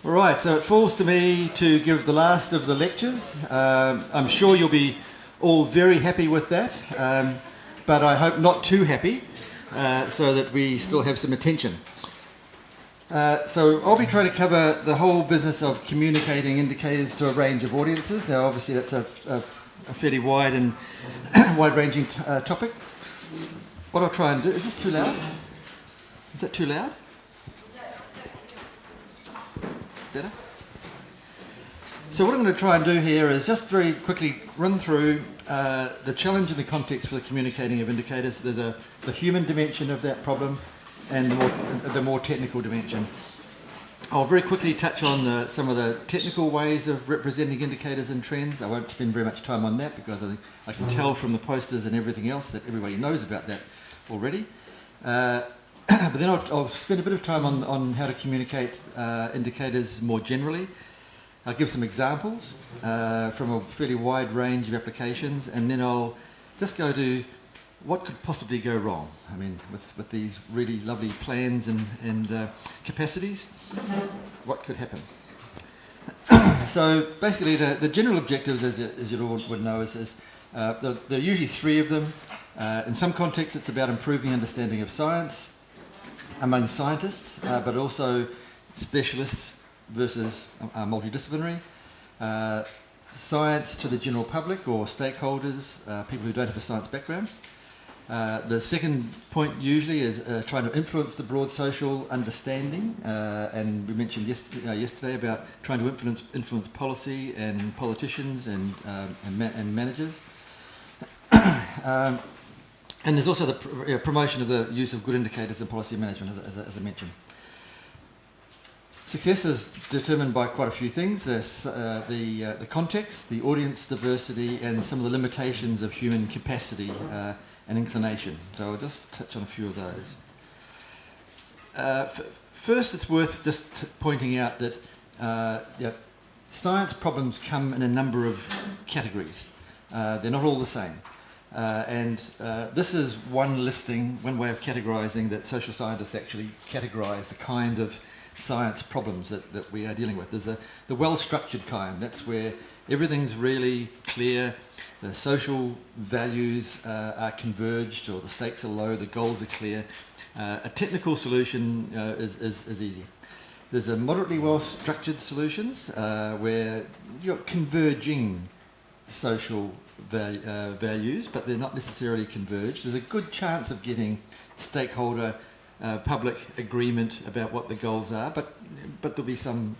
Right, so it falls to me to give the last of the lectures. I'm sure you'll be all very happy with that, but I hope not too happy, so that we still have some attention. So I'll be trying to cover the whole business of communicating indicators to a range of audiences. Now obviously that's a fairly wide and wide-ranging topic. What I'll try and do, is this too loud? Is that too loud? Better? So what I'm going to try and do here is just very quickly run through the challenge and the context for the communicating of indicators. There's the human dimension of that problem and the more technical dimension. I'll very quickly touch on some of the technical ways of representing indicators and trends. I won't spend very much time on that because I can tell from the posters and everything else that everybody knows about that already. But then I'll spend a bit of time on how to communicate indicators more generally. I'll give some examples from a fairly wide range of applications, and then I'll just go to what could possibly go wrong. I mean, with these really lovely plans and capacities, what could happen? So basically the general objectives, as you all would know, is there are usually three of them. In some contexts it's about improving understanding of science among scientists, but also specialists versus multidisciplinary. Science to the general public or stakeholders, people who don't have a science background. The second point usually is trying to influence the broad social understanding, and we mentioned yesterday about trying to influence policy and politicians and managers. And there's also the promotion of the use of good indicators in policy management, as I mentioned. Success is determined by quite a few things. There's the context, the audience diversity, and some of the limitations of human capacity and inclination. So I'll just touch on a few of those. First, it's worth just pointing out that science problems come in a number of categories. They're not all the same. This is one listing, one way of categorising that social scientists actually categorise the kind of science problems that we are dealing with. There's the well-structured kind. That's where everything's really clear, the social values are converged, or the stakes are low, the goals are clear. A technical solution is easy. There's a moderately well-structured solutions where you're converging social values, but they're not necessarily converged. There's a good chance of getting stakeholder public agreement about what the goals are, but there'll be some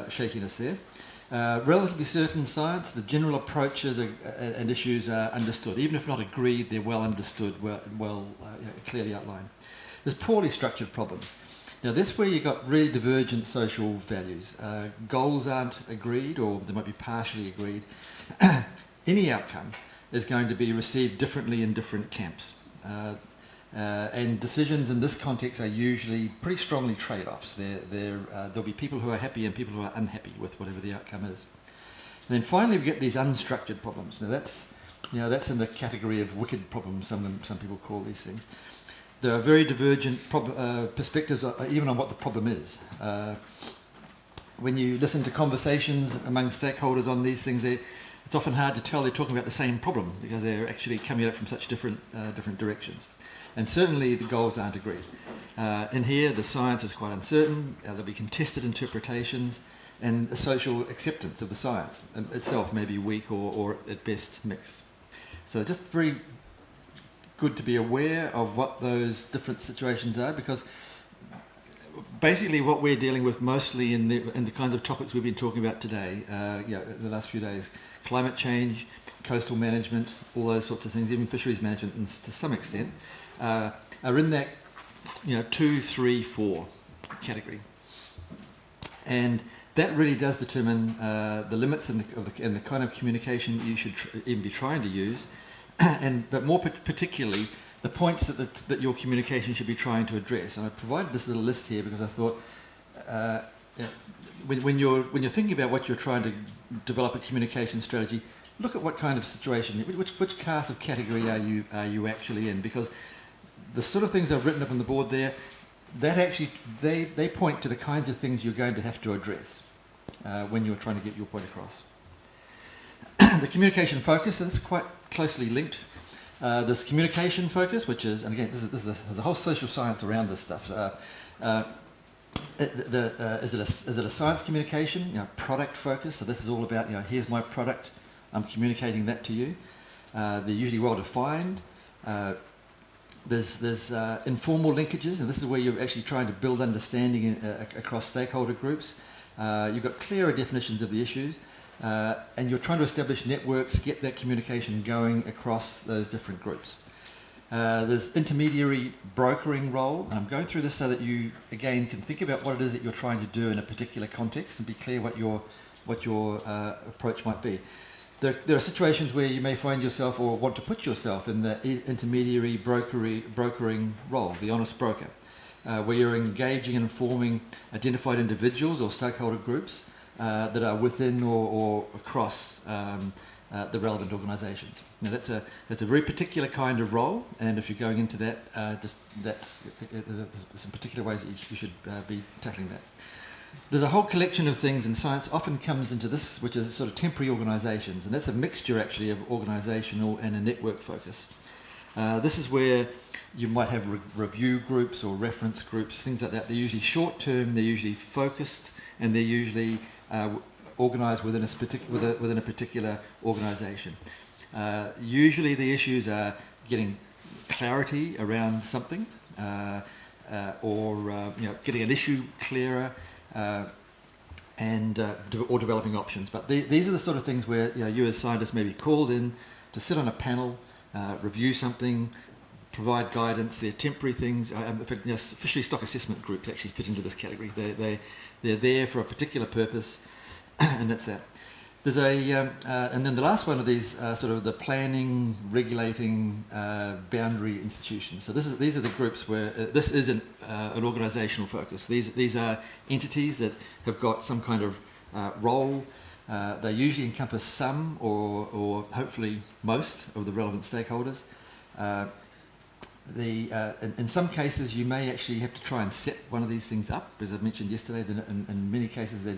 shakiness there. Relatively certain science, the general approaches and issues are understood. Even if not agreed, they're well understood, clearly outlined. There's poorly structured problems. Now that's where you've got really divergent social values. Goals aren't agreed, or they might be partially agreed. Any outcome is going to be received differently in different camps. And decisions in this context are usually pretty strongly trade-offs. There'll be people who are happy and people who are unhappy with whatever the outcome is. And then finally we get these unstructured problems. Now that's in the category of wicked problems, some people call these things. There are very divergent perspectives even on what the problem is. When you listen to conversations among stakeholders on these things, it's often hard to tell they're talking about the same problem because they're actually coming at it from such different directions. And certainly the goals aren't agreed. In here, the science is quite uncertain. There'll be contested interpretations, and the social acceptance of the science itself may be weak or at best mixed. So just very good to be aware of what those different situations are, because basically what we're dealing with mostly in the kinds of topics we've been talking about today, the last few days, climate change, coastal management, all those sorts of things, even fisheries management, and to some extent, are in that 2, 3, 4 category. And that really does determine the limits and the kind of communication you should even be trying to use, but more particularly the points that your communication should be trying to address. And I provided this little list here because I thought when you're thinking about what you're trying to develop a communication strategy, look at what kind of situation, which class of category are you actually in, because the sort of things I've written up on the board there, that actually, they point to the kinds of things you're going to have to address when you're trying to get your point across. The communication focus is quite closely linked. This communication focus, which is, and again, there's a whole social science around this stuff. Is it a science communication? Product focus. So this is all about, here's my product. I'm communicating that to you. They're usually well defined. There's informal linkages, and this is where you're actually trying to build understanding across stakeholder groups. You've got clearer definitions of the issues, and you're trying to establish networks, get that communication going across those different groups. There's intermediary brokering role, and I'm going through this so that you, again, can think about what it is that you're trying to do in a particular context and be clear what your approach might be. There are situations where you may find yourself or want to put yourself in the intermediary brokering role, the honest broker, where you're engaging and informing identified individuals or stakeholder groups that are within or across the relevant organisations. Now that's a very particular kind of role, and if you're going into that, there's some particular ways that you should be tackling that. There's a whole collection of things, and science often comes into this, which is sort of temporary organisations, and that's a mixture actually of organisational and a network focus. This is where you might have review groups or reference groups, things like that. They're usually short term, they're usually focused, and they're usually organised within a particular organisation. Usually the issues are getting clarity around something, or getting an issue clearer, or developing options. But these are the sort of things where you as scientists may be called in to sit on a panel, review something, provide guidance. They're temporary things. Fishery stock assessment groups actually fit into this category. They're there for a particular purpose, and that's that. There's and then the last one of these sort of the planning, regulating, boundary institutions. So these are the groups where this isn't an organisational focus. These are entities that have got some kind of role. They usually encompass some or hopefully most of the relevant stakeholders. In some cases, you may actually have to try and set one of these things up. As I mentioned yesterday, in many cases they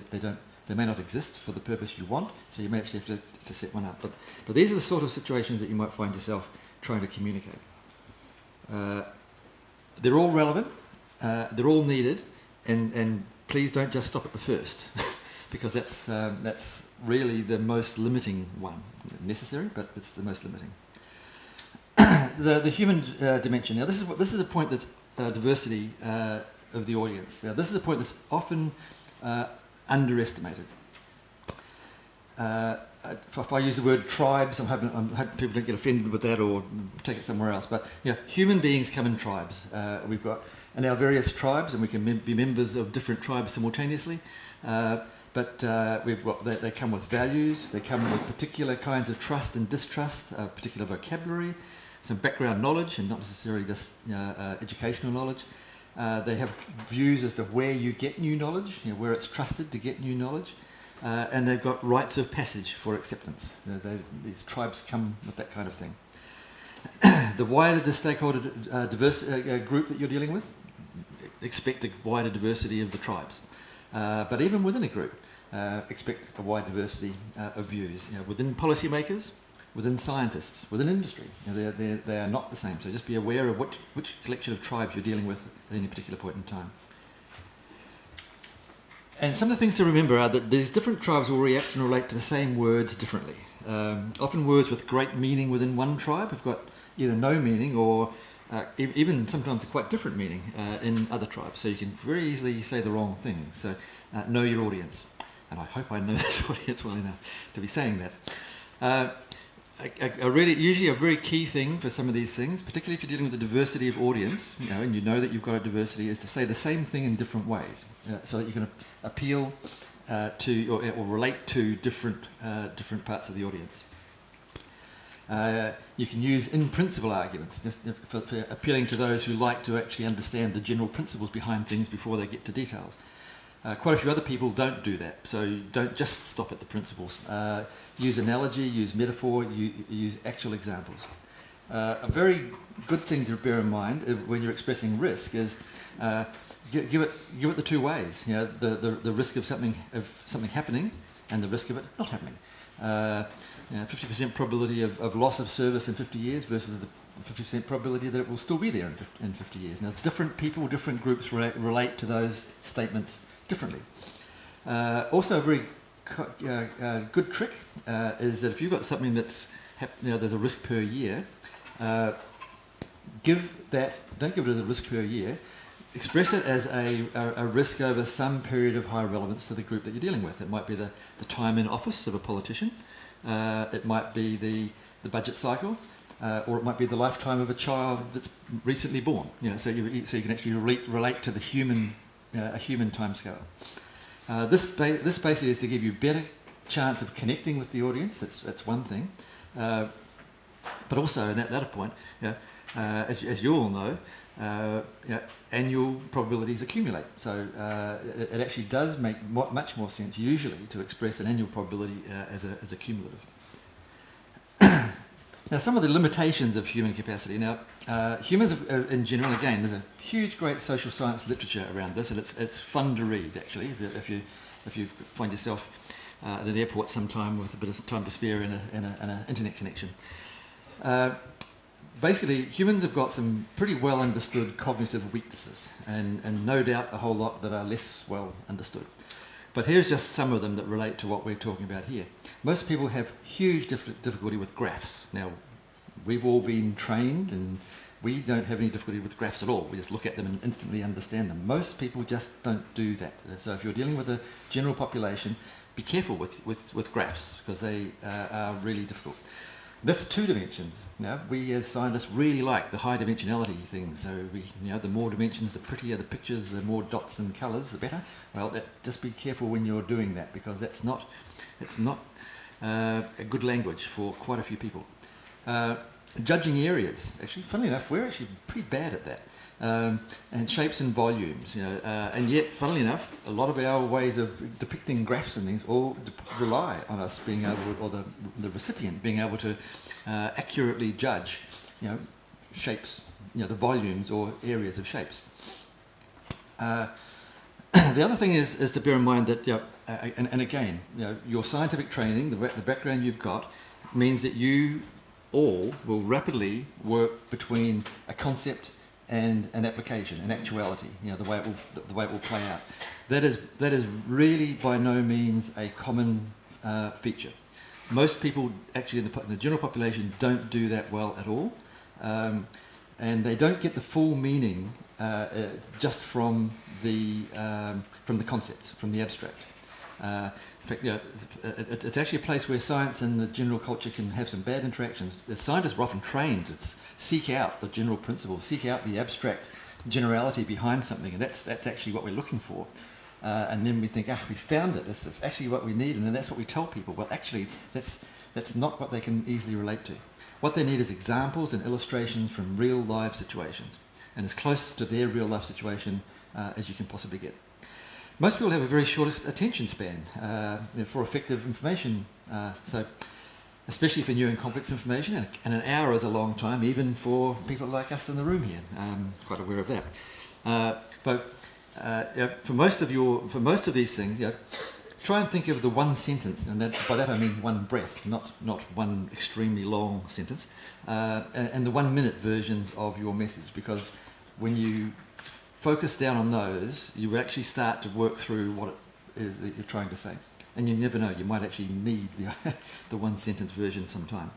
may not exist for the purpose you want, so you may actually have to set one up. But these are the sort of situations that you might find yourself trying to communicate. They're all relevant, they're all needed, and please don't just stop at the first, because that's really the most limiting one. Necessary, but it's the most limiting. The human dimension. Now, this is a point that's diversity of the audience. Now, this is a point that's often underestimated. If I use the word tribes, I'm hoping people don't get offended with that or take it somewhere else. But human beings come in tribes. We've got in our various tribes, and we can be members of different tribes simultaneously. But they come with values. They come with particular kinds of trust and distrust, particular vocabulary, some background knowledge, and not necessarily just educational knowledge. They have views as to where you get new knowledge, where it's trusted to get new knowledge, and they've got rites of passage for acceptance. These tribes come with that kind of thing. The wider the stakeholder diverse group that you're dealing with, expect a wider diversity of the tribes. But even within a group, expect a wide diversity of views. Within policymakers, within scientists, within industry, they are not the same. So just be aware of which collection of tribes you're dealing with at any particular point in time. And some of the things to remember are that these different tribes will react and relate to the same words differently. Often words with great meaning within one tribe have got either no meaning or even sometimes a quite different meaning in other tribes. So you can very easily say the wrong things. So know your audience. And I hope I know this audience well enough to be saying that. Usually a very key thing for some of these things, particularly if you're dealing with a diversity of audience, and you know that you've got a diversity, is to say the same thing in different ways, so that you can appeal to or relate to different parts of the audience. You can use in-principle arguments, just for appealing to those who like to actually understand the general principles behind things before they get to details. Quite a few other people don't do that, so don't just stop at the principles. Use analogy, use metaphor, use actual examples. A very good thing to bear in mind when you're expressing risk is give it the two ways. The risk of something happening and the risk of it not happening. 50% probability of loss of service in 50 years versus the 50% probability that it will still be there in 50 years. Now, different people, different groups relate to those statements differently. Also, a very good trick is that if you've got something that's there's a risk per year, don't give it as a risk per year. Express it as a risk over some period of high relevance to the group that you're dealing with. It might be the time in office of a politician. It might be the budget cycle. Or it might be the lifetime of a child that's recently born. So you can actually relate to the human, a human timescale. This basically is to give you better chance of connecting with the audience. That's one thing. But also, in that latter point, as you all know, annual probabilities accumulate. So it actually does make much more sense usually to express an annual probability as a cumulative. Now, some of the limitations of human capacity. Now, humans in general, again, there's a huge, great social science literature around this, and it's fun to read, actually, if you find yourself at an airport sometime with a bit of time to spare and an internet connection. Basically, humans have got some pretty well understood cognitive weaknesses, and no doubt a whole lot that are less well understood. But here's just some of them that relate to what we're talking about here. Most people have huge difficulty with graphs. Now, we've all been trained and we don't have any difficulty with graphs at all. We just look at them and instantly understand them. Most people just don't do that. So if you're dealing with a general population, be careful with graphs because they are really difficult. That's 2 dimensions. We as scientists really like the high dimensionality things. So the more dimensions, the prettier the pictures, the more dots and colours, the better. Well, just be careful when you're doing that because it's not a good language for quite a few people. Judging areas, actually, funnily enough, we're actually pretty bad at that. And shapes and volumes, and yet, funnily enough, a lot of our ways of depicting graphs and things all rely on us being able, or the recipient being able to accurately judge, shapes, the volumes or areas of shapes. The other thing is to bear in mind that, and again, your scientific training, the background you've got, means that you all will rapidly work between a concept and an application, an actuality, the way it will play out. That is really by no means a common feature. Most people actually in the general population don't do that well at all, and they don't get the full meaning just from the concepts, from the abstract. In fact, it's actually a place where science and the general culture can have some bad interactions. The scientists are often trained to seek out the general principle, seek out the abstract generality behind something, and that's actually what we're looking for. And then we think, we found it. That's actually what we need, and then that's what we tell people. Well, actually, that's not what they can easily relate to. What they need is examples and illustrations from real life situations, and as close to their real life situation as you can possibly get. Most people have a very short attention span for effective information. So, especially for new and complex information, and an hour is a long time, even for people like us in the room here. I'm quite aware of that. But for most of these things, try and think of the one sentence, and by that I mean one breath, not one extremely long sentence, and the 1 minute versions of your message, because when you focus down on those, you actually start to work through what it is that you're trying to say. And you never know, you might actually need the 1 sentence version sometime.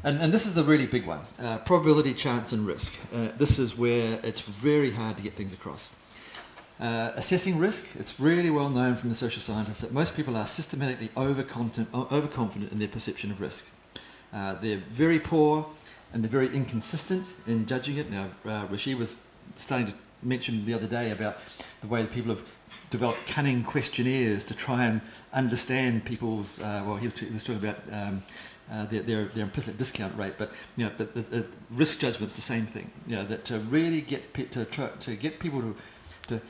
And this is the really big one, probability, chance and risk. This is where it's very hard to get things across. Assessing risk, it's really well known from the social scientists that most people are systematically overconfident in their perception of risk. They're very poor and they're very inconsistent in judging it. Now, Rishi was starting to mention the other day about the way that people have developed cunning questionnaires to try and understand people's, he was talking about their implicit discount rate, but the risk judgment's the same thing. That to really get people to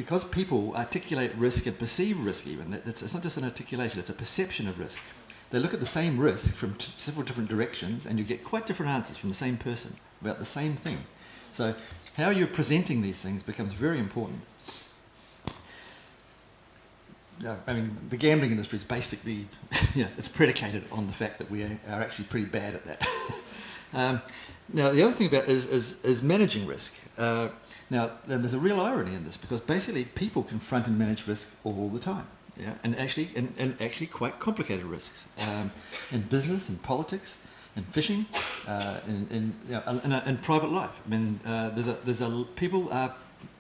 because people articulate risk and perceive risk even. It's not just an articulation; it's a perception of risk. They look at the same risk from several different directions, and you get quite different answers from the same person about the same thing. So how you're presenting these things becomes very important. I mean, the gambling industry is basically, it's predicated on the fact that we are actually pretty bad at that. Now, the other thing about is managing risk. Now, there's a real irony in this, because basically people confront and manage risk all the time, and actually quite complicated risks in business, in politics, in fishing, in private life. I mean, people are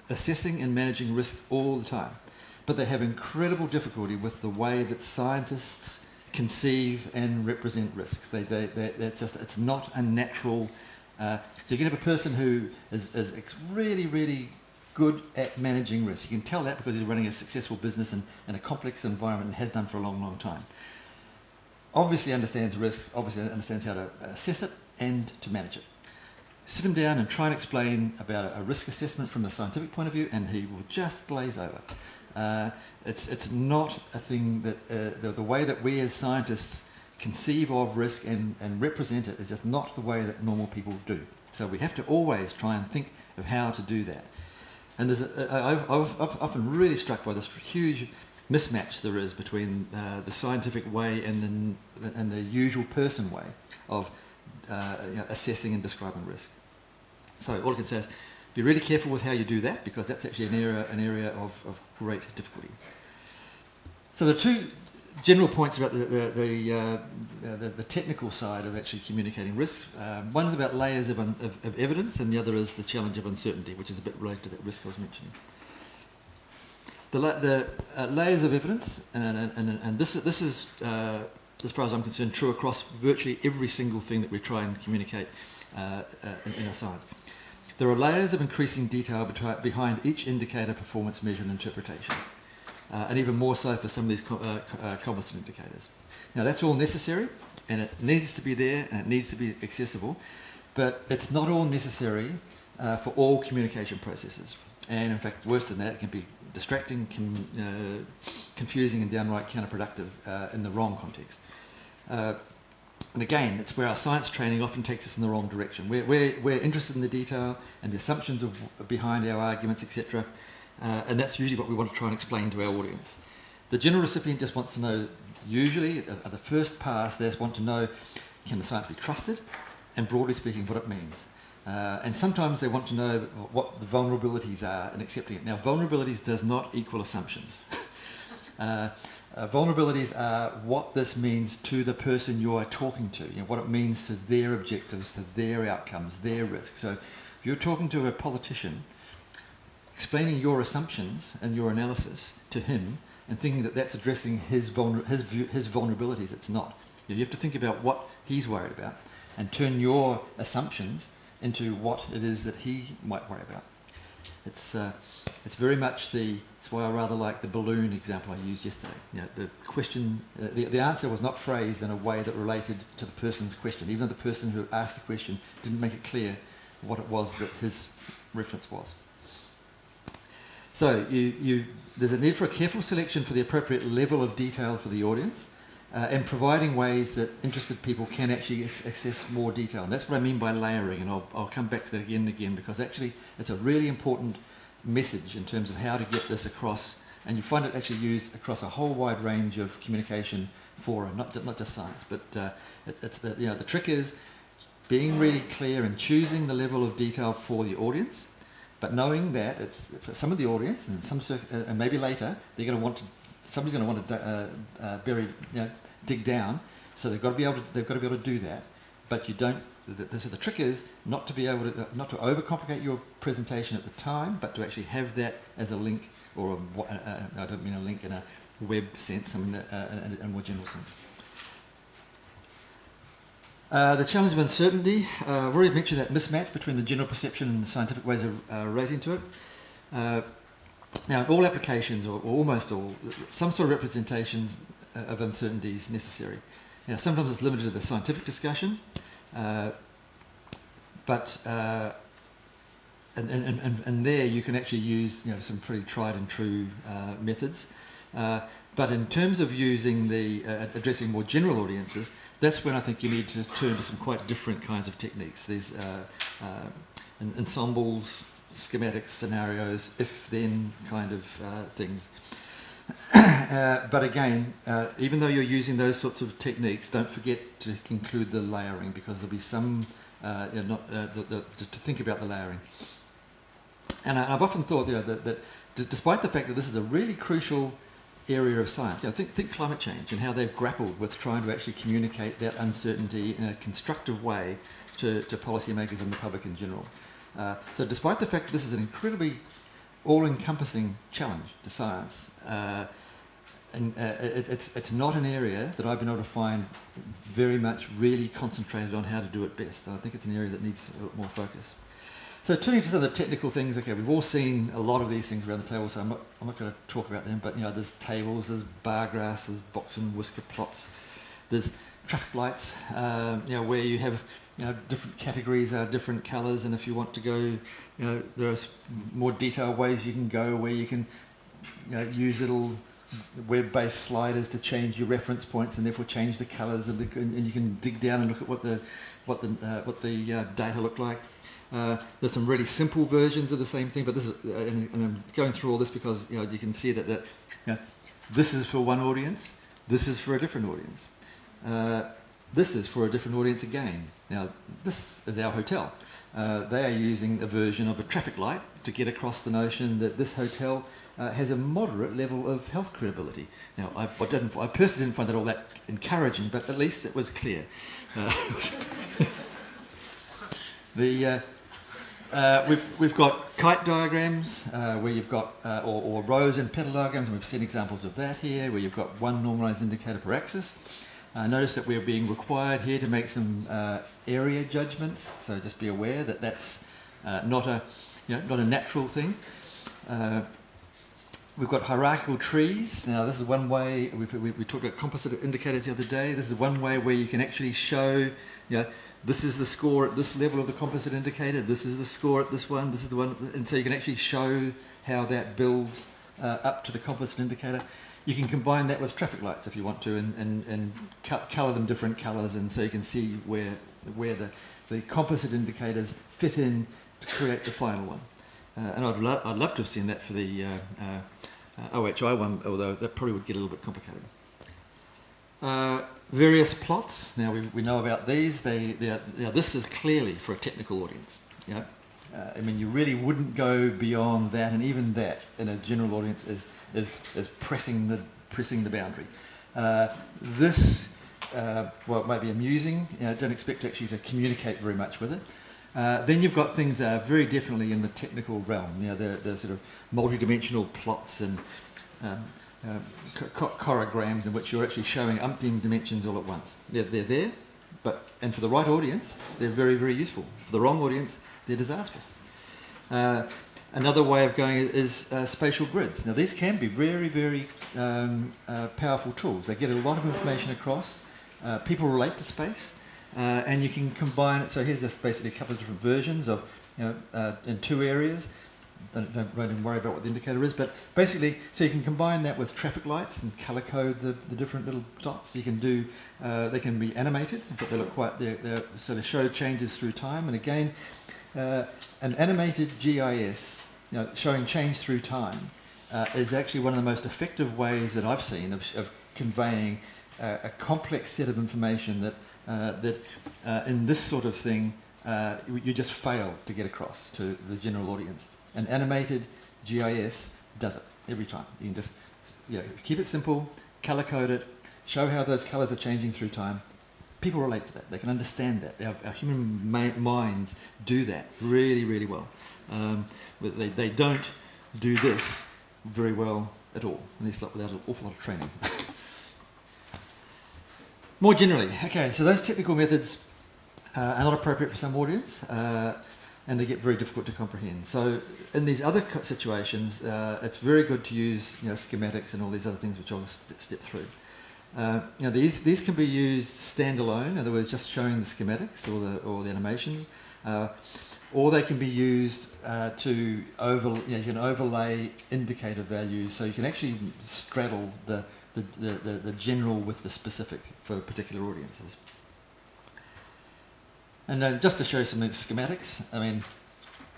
assessing and managing risk all the time, but they have incredible difficulty with the way that scientists conceive and represent risks. It's not a natural. So you can have a person who is really, really good at managing risk. You can tell that because he's running a successful business in a complex environment and has done for a long, long time. Obviously understands risk, obviously understands how to assess it and to manage it. Sit him down and try and explain about a risk assessment from a scientific point of view, and he will just glaze over. It's not a thing that the way that we as scientists conceive of risk and represent it is just not the way that normal people do. So we have to always try and think of how to do that. And I've often really struck by this huge mismatch there is between the scientific way and the usual person way of assessing and describing risk. So all I can say is be really careful with how you do that, because that's actually an area of great difficulty. So there are two general points about the technical side of actually communicating risks. One is about layers of evidence, and the other is the challenge of uncertainty, which is a bit related to that risk I was mentioning. The layers of evidence, and this is, as far as I'm concerned, true across virtually every single thing that we try and communicate in our science. There are layers of increasing detail behind each indicator, performance measure and interpretation, and even more so for some of these composite indicators. Now that's all necessary, and it needs to be there, and it needs to be accessible, but it's not all necessary for all communication processes. And in fact, worse than that, it can be distracting, confusing and downright counterproductive in the wrong context. And again, it's where our science training often takes us in the wrong direction. We're interested in the detail and the assumptions behind our arguments, etc. And that's usually what we want to try and explain to our audience. The general recipient just wants to know, usually at the first pass, they just want to know, can the science be trusted? And broadly speaking, what it means. And sometimes they want to know what the vulnerabilities are in accepting it. Now, vulnerabilities does not equal assumptions. Vulnerabilities are what this means to the person you are talking to, what it means to their objectives, to their outcomes, their risks. So if you're talking to a politician, explaining your assumptions and your analysis to him and thinking that that's addressing his vulnerabilities, it's not. You have to think about what he's worried about and turn your assumptions into what it is that he might worry about. It's very much it's why I rather like the balloon example I used yesterday. The question, the answer was not phrased in a way that related to the person's question, even though the person who asked the question didn't make it clear what it was that his reference was. So there's a need for a careful selection for the appropriate level of detail for the audience, and providing ways that interested people can actually access more detail. And that's what I mean by layering, and I'll come back to that again and again, because actually it's a really important message in terms of how to get this across, and you find it actually used across a whole wide range of communication fora, not just science, but it's the trick is being really clear and choosing the level of detail for the audience, but knowing that it's for some of the audience and maybe later somebody's going to want to dig down, so they've got to be able to do that, but you don't. So the trick is not to overcomplicate your presentation at the time, but to actually have that as a link, or I don't mean a link in a web sense, I mean in a more general sense. The challenge of uncertainty. I've already mentioned that mismatch between the general perception and the scientific ways of relating to it. Now, in all applications, or almost all, some sort of representations of uncertainty is necessary. Now, sometimes it's limited to the scientific discussion. But there you can actually use some pretty tried and true methods. But in terms of using addressing more general audiences, that's when I think you need to turn to some quite different kinds of techniques. These ensembles, schematics, scenarios, if-then kind of things. But again, even though you're using those sorts of techniques, don't forget to include the layering, because there'll be some, to think about the layering. And I've often thought that despite the fact that this is a really crucial area of science, think climate change and how they've grappled with trying to actually communicate that uncertainty in a constructive way to policymakers and the public in general. So despite the fact that this is an incredibly all-encompassing challenge to science, it's not an area that I've been able to find very much really concentrated on how to do it best. I think it's an area that needs a lot more focus. So turning to some of the technical things, okay, we've all seen a lot of these things around the table, so I'm not going to talk about them, but there's tables, there's bar graphs, there's box and whisker plots, there's traffic lights, where you have different categories, different colours, and if you want to go, there are more detailed ways you can go where you can use little web-based sliders to change your reference points and therefore change the colours, and you can dig down and look at what the data look like. There's some really simple versions of the same thing, but this is, and I'm going through all this because you can see that this is for one audience, this is for a different audience, this is for a different audience again. Now this is our hotel. They are using a version of a traffic light to get across the notion that this hotel has a moderate level of health credibility. Now I personally didn't find that all that encouraging, but at least it was clear. We've got kite diagrams where you've got, or rows and petal diagrams, and we've seen examples of that here, where you've got one normalised indicator per axis. Notice that we're being required here to make some area judgments, so just be aware that that's not a natural thing. We've got hierarchical trees. Now this is one way, we talked about composite indicators the other day. This is one way where you can actually show, this is the score at this level of the composite indicator, this is the score at this one, this is the one, and so you can actually show how that builds up to the composite indicator. You can combine that with traffic lights if you want to, and colour them different colours, and so you can see where the composite indicators fit in to create the final one. And I'd love to have seen that for the OHI one, although that probably would get a little bit complicated. Various plots. Now we know about these. This is clearly for a technical audience. You really wouldn't go beyond that, and even that in a general audience is pressing the boundary. This it might be amusing. Don't expect actually to communicate very much with it. Then you've got things that are very definitely in the technical realm. The sort of multi-dimensional plots and chorograms in which you're actually showing umpteen dimensions all at once. They're there, and for the right audience, they're very, very useful. For the wrong audience, they're disastrous. Another way of going is spatial grids. Now these can be very, very powerful tools. They get a lot of information across. People relate to space, and you can combine it. So here's just basically a couple of different versions of, in two areas. Don't really worry about what the indicator is, but basically, so you can combine that with traffic lights and color code the different little dots. You can do, they can be animated, but they look quite, so they show changes through time. And again, an animated GIS, showing change through time, is actually one of the most effective ways that I've seen of conveying a complex set of information that in this sort of thing, you just fail to get across to the general audience. An animated GIS does it every time. You can just keep it simple, color code it, show how those colors are changing through time. People relate to that. They can understand that. Our human minds do that really, really well. But they don't do this very well at all, at least without an awful lot of training. More generally, okay, so those technical methods are not appropriate for some audience. And they get very difficult to comprehend. So in these other situations, it's very good to use schematics and all these other things which I'll step through. These can be used standalone, in other words, just showing the schematics or the animations, or they can be used to you can overlay indicator values, so you can actually straddle the general with the specific for particular audiences. And just to show some schematics,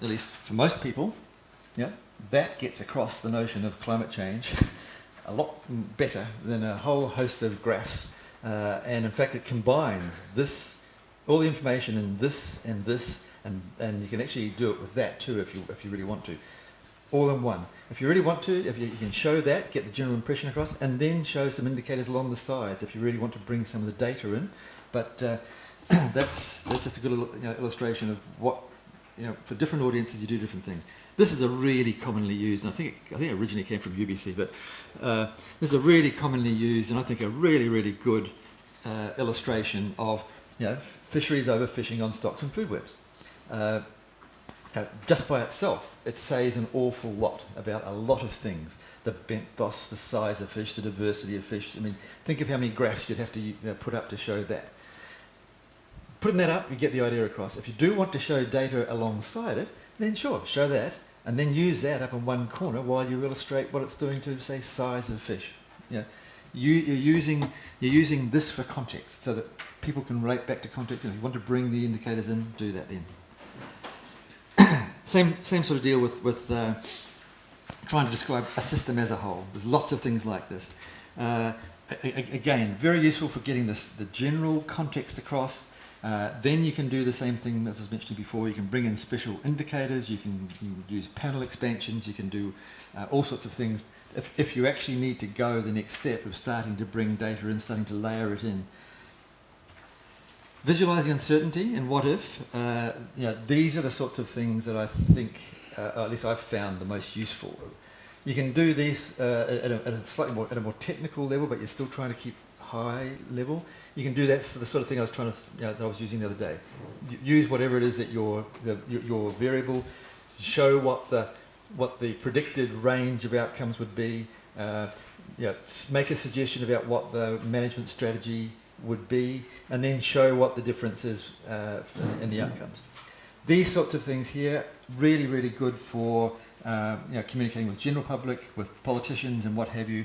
at least for most people, yeah, that gets across the notion of climate change a lot better than a whole host of graphs. And in fact, it combines this, all the information in this and this, and you can actually do it with that too if you really want to, all in one. If you really want to, if you can show that, get the general impression across, and then show some indicators along the sides if you really want to bring some of the data in. But that's just a good illustration of what, for different audiences you do different things. This is a really commonly used, and I think it originally came from UBC, but this is a really commonly used and I think a really, really good illustration of fisheries overfishing on stocks and food webs. Just by itself, it says an awful lot about a lot of things. The benthos, the size of fish, the diversity of fish. I mean, think of how many graphs you'd have to put up to show that. Putting that up, you get the idea across. If you do want to show data alongside it, then sure, show that, and then use that up in one corner while you illustrate what it's doing to, say, size of fish. You're using this for context, so that people can relate back to context. If you want to bring the indicators in, do that then. Same sort of deal with trying to describe a system as a whole. There's lots of things like this. Again, very useful for getting the general context across. Then you can do the same thing as I was mentioning before. You can bring in special indicators, you can use panel expansions, you can do all sorts of things. If you actually need to go the next step of starting to bring data in, starting to layer it in. Visualizing uncertainty and what if, these are the sorts of things that I think, at least I've found the most useful. You can do these at a more technical level, but you're still trying to keep high level. You can do that for the sort of thing I was trying to, that I was using the other day. Use whatever it is that your variable, show what the predicted range of outcomes would be. Make a suggestion about what the management strategy would be, and then show what the difference is in the outcomes. These sorts of things here, really, really good for communicating with general public, with politicians and what have you,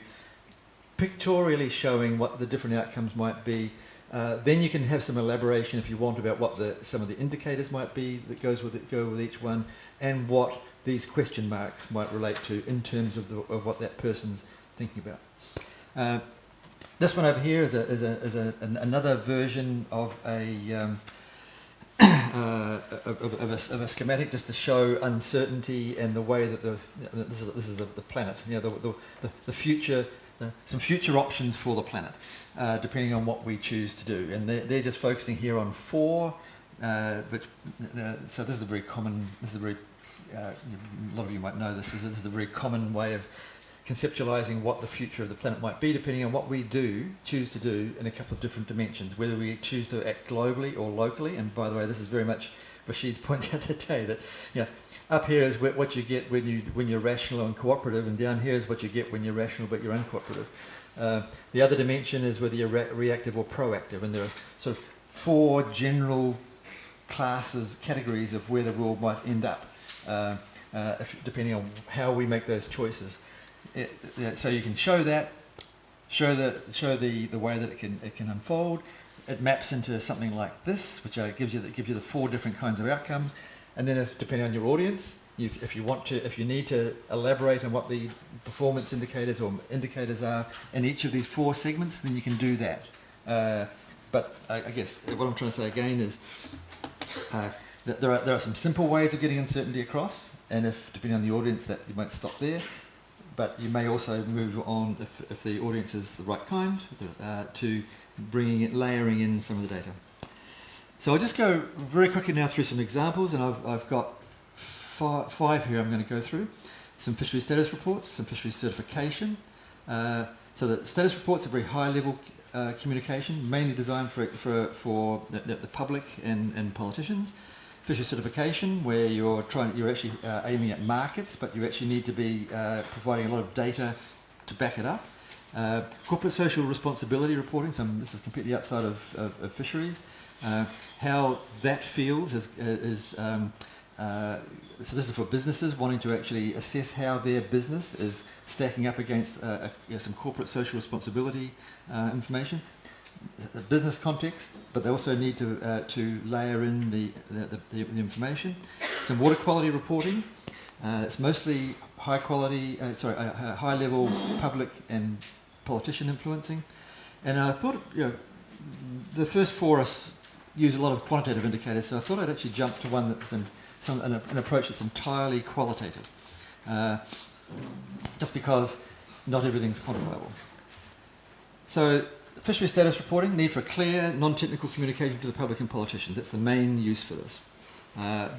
pictorially showing what the different outcomes might be. Then you can have some elaboration if you want about what some of the indicators might be that go with each one, and what these question marks might relate to in terms of what that person's thinking about. This one over here is another version of a schematic just to show uncertainty and the way that this is the planet. The future, some future options for the planet, depending on what we choose to do. And they're just focusing here on 4. So this is a very common. A lot of you might know this. This is a very common way of conceptualizing what the future of the planet might be, depending on what we choose to do in a couple of different dimensions, whether we choose to act globally or locally. And by the way, this is very much Rashid's point the other day, that up here is what you get when you're rational and cooperative, and down here is what you get when you're rational but you're uncooperative. The other dimension is whether you're reactive or proactive, and there are sort of 4 general categories of where the world might end up, depending on how we make those choices. So you can show that, show the way that it can unfold. It maps into something like this, which gives you the 4 different kinds of outcomes. And then, depending on your audience, if you need to elaborate on what the performance indicators or indicators are in each of these 4 segments, then you can do that. But I guess what I'm trying to say again is that there are some simple ways of getting uncertainty across, and depending on the audience, that you might stop there. But you may also move on, if the audience is the right kind, to layering in some of the data. So I'll just go very quickly now through some examples, and I've got 5 here I'm going to go through. Some fisheries status reports, some fisheries certification. So the status reports are very high-level communication, mainly designed for the public and politicians. Fisheries certification, where you're actually aiming at markets, but you actually need to be providing a lot of data to back it up. Corporate social responsibility reporting, this is completely outside of fisheries. How that field so this is for businesses wanting to actually assess how their business is stacking up against some corporate social responsibility information. Business context, but they also need to layer in the information. some water quality reporting. It's mostly high level public and politician influencing. And I thought, the first four us use a lot of quantitative indicators, so I thought I'd actually jump to one that's an approach that's entirely qualitative, just because not everything's quantifiable. So, fishery status reporting, need for clear, non-technical communication to the public and politicians. That's the main use for this.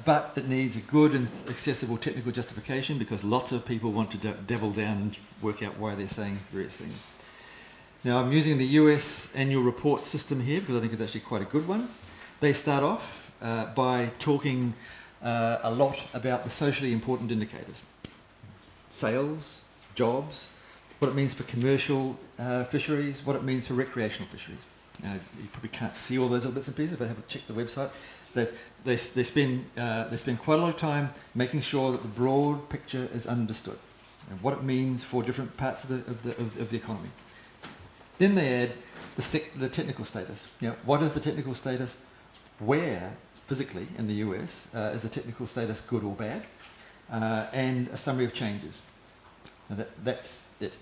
But it needs a good and accessible technical justification because lots of people want to dabble down and work out why they're saying various things. Now, I'm using the US annual report system here because I think it's actually quite a good one. They start off by talking a lot about the socially important indicators. Sales, jobs, what it means for commercial fisheries, what it means for recreational fisheries. You probably can't see all those little bits and pieces, but have a check the website. They spend quite a lot of time making sure that the broad picture is understood and what it means for different parts of the economy. Then they add the technical status. What is the technical status? Where physically in the US is the technical status good or bad? And a summary of changes. Now that's it.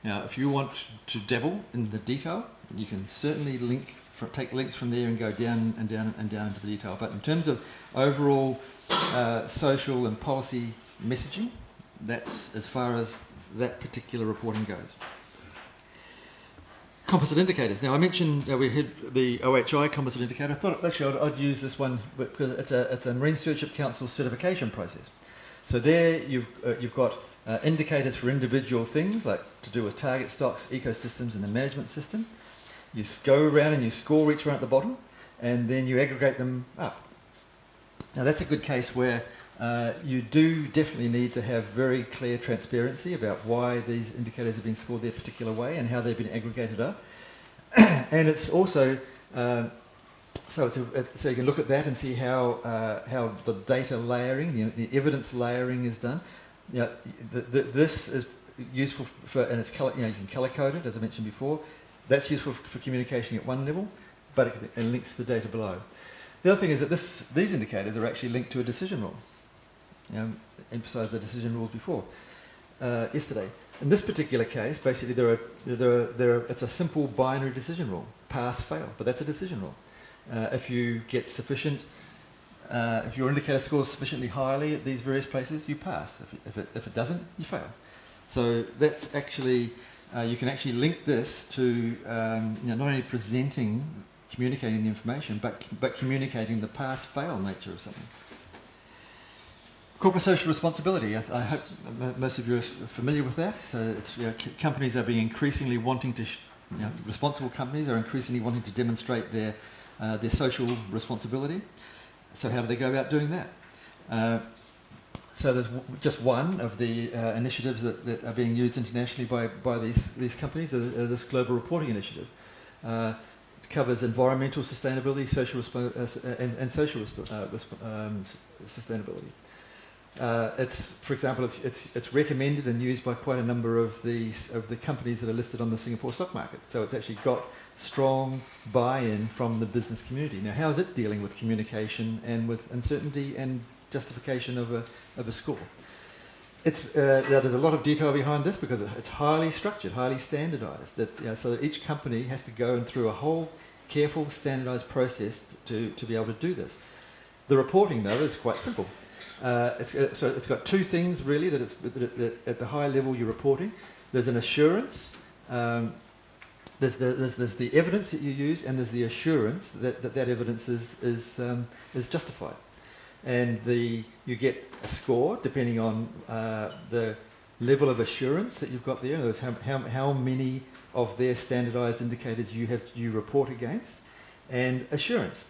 Now, if you want to dabble in the detail, you can certainly take links from there and go down and down and down into the detail. But in terms of overall social and policy messaging, that's as far as that particular reporting goes. Composite indicators. Now, I mentioned we had the OHI composite indicator. I thought actually I'd use this one because it's a Marine Stewardship Council certification process. So there you've got indicators for individual things like to do with target stocks, ecosystems, and the management system. You go around and you score each one at the bottom, and then you aggregate them up. Now that's a good case where you do definitely need to have very clear transparency about why these indicators have been scored their particular way and how they've been aggregated up. And it's also so you can look at that and see how the data layering, the evidence layering is done. This is useful for, and it's color, you can color code it as I mentioned before. That's useful for communication at one level, but it links to the data below. The other thing is that these indicators are actually linked to a decision rule. Emphasised the decision rules before yesterday. In this particular case, basically it's a simple binary decision rule, pass, fail, but that's a decision rule. If you get sufficient, if your indicator scores sufficiently highly at these various places, you pass. If it doesn't, you fail. So that's actually you can actually link this to not only communicating the information, but communicating the pass-fail nature of something. Corporate social responsibility. I hope most of you are familiar with that. So it's companies are being increasingly wanting to, responsible companies are increasingly wanting to demonstrate their social responsibility. So how do they go about doing that? So there's just one of the initiatives that are being used internationally by these companies, this Global Reporting Initiative. It covers environmental sustainability, social and social sustainability. For example, it's recommended and used by quite a number of the companies that are listed on the Singapore stock market. So it's actually got strong buy-in from the business community. Now, how is it dealing with communication and with uncertainty and justification of a score? There's a lot of detail behind this because it's highly structured, highly standardised. So that each company has to go through a whole careful, standardised process to be able to do this. The reporting, though, is quite simple. So it's got two things really that at the high level you're reporting. There's an assurance. There's the evidence that you use, and there's the assurance that evidence is justified. And you get a score depending on the level of assurance that you've got there. In other words, how many of their standardised indicators you report against, and assurance.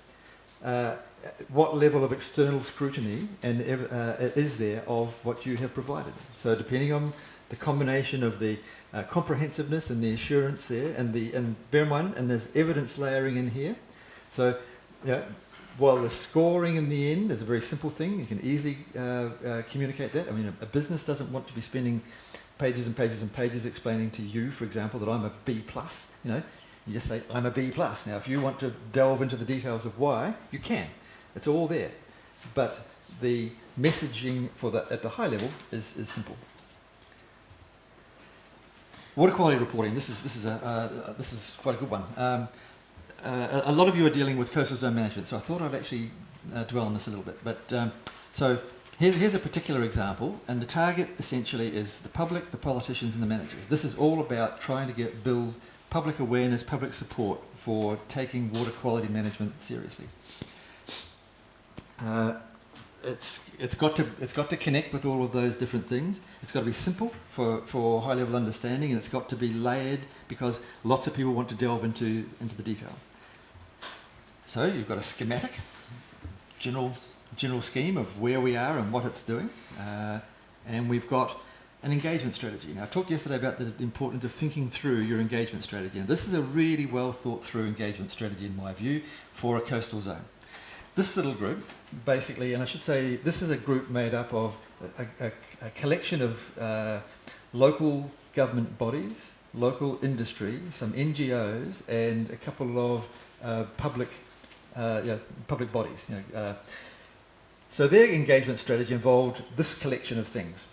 What level of external scrutiny is there of what you have provided? So depending on the combination of the comprehensiveness and the assurance there, and bear in mind, and there's evidence layering in here. So while the scoring in the end is a very simple thing, you can easily communicate that. I mean, a business doesn't want to be spending pages and pages and pages explaining to you, for example, that I'm a B+. You just say, I'm a B+. Now, if you want to delve into the details of why, you can. It's all there. but the messaging at the high level is simple. Water quality reporting. This is quite a good one. A lot of you are dealing with coastal zone management, so I thought I'd actually dwell on this a little bit. But so here's a particular example, and the target essentially is the public, the politicians, and the managers. This is all about trying to build public awareness, public support for taking water quality management seriously. It's got to connect with all of those different things. It's got to be simple for high level understanding, and it's got to be layered because lots of people want to delve into the detail. So you've got a schematic, general scheme of where we are and what it's doing, and we've got an engagement strategy. Now I talked yesterday about the importance of thinking through your engagement strategy, and this is a really well thought through engagement strategy in my view for a coastal zone. This little group, basically, and I should say this is a group made up of a collection of local government bodies, local industry, some NGOs, and a couple of public bodies. So their engagement strategy involved this collection of things.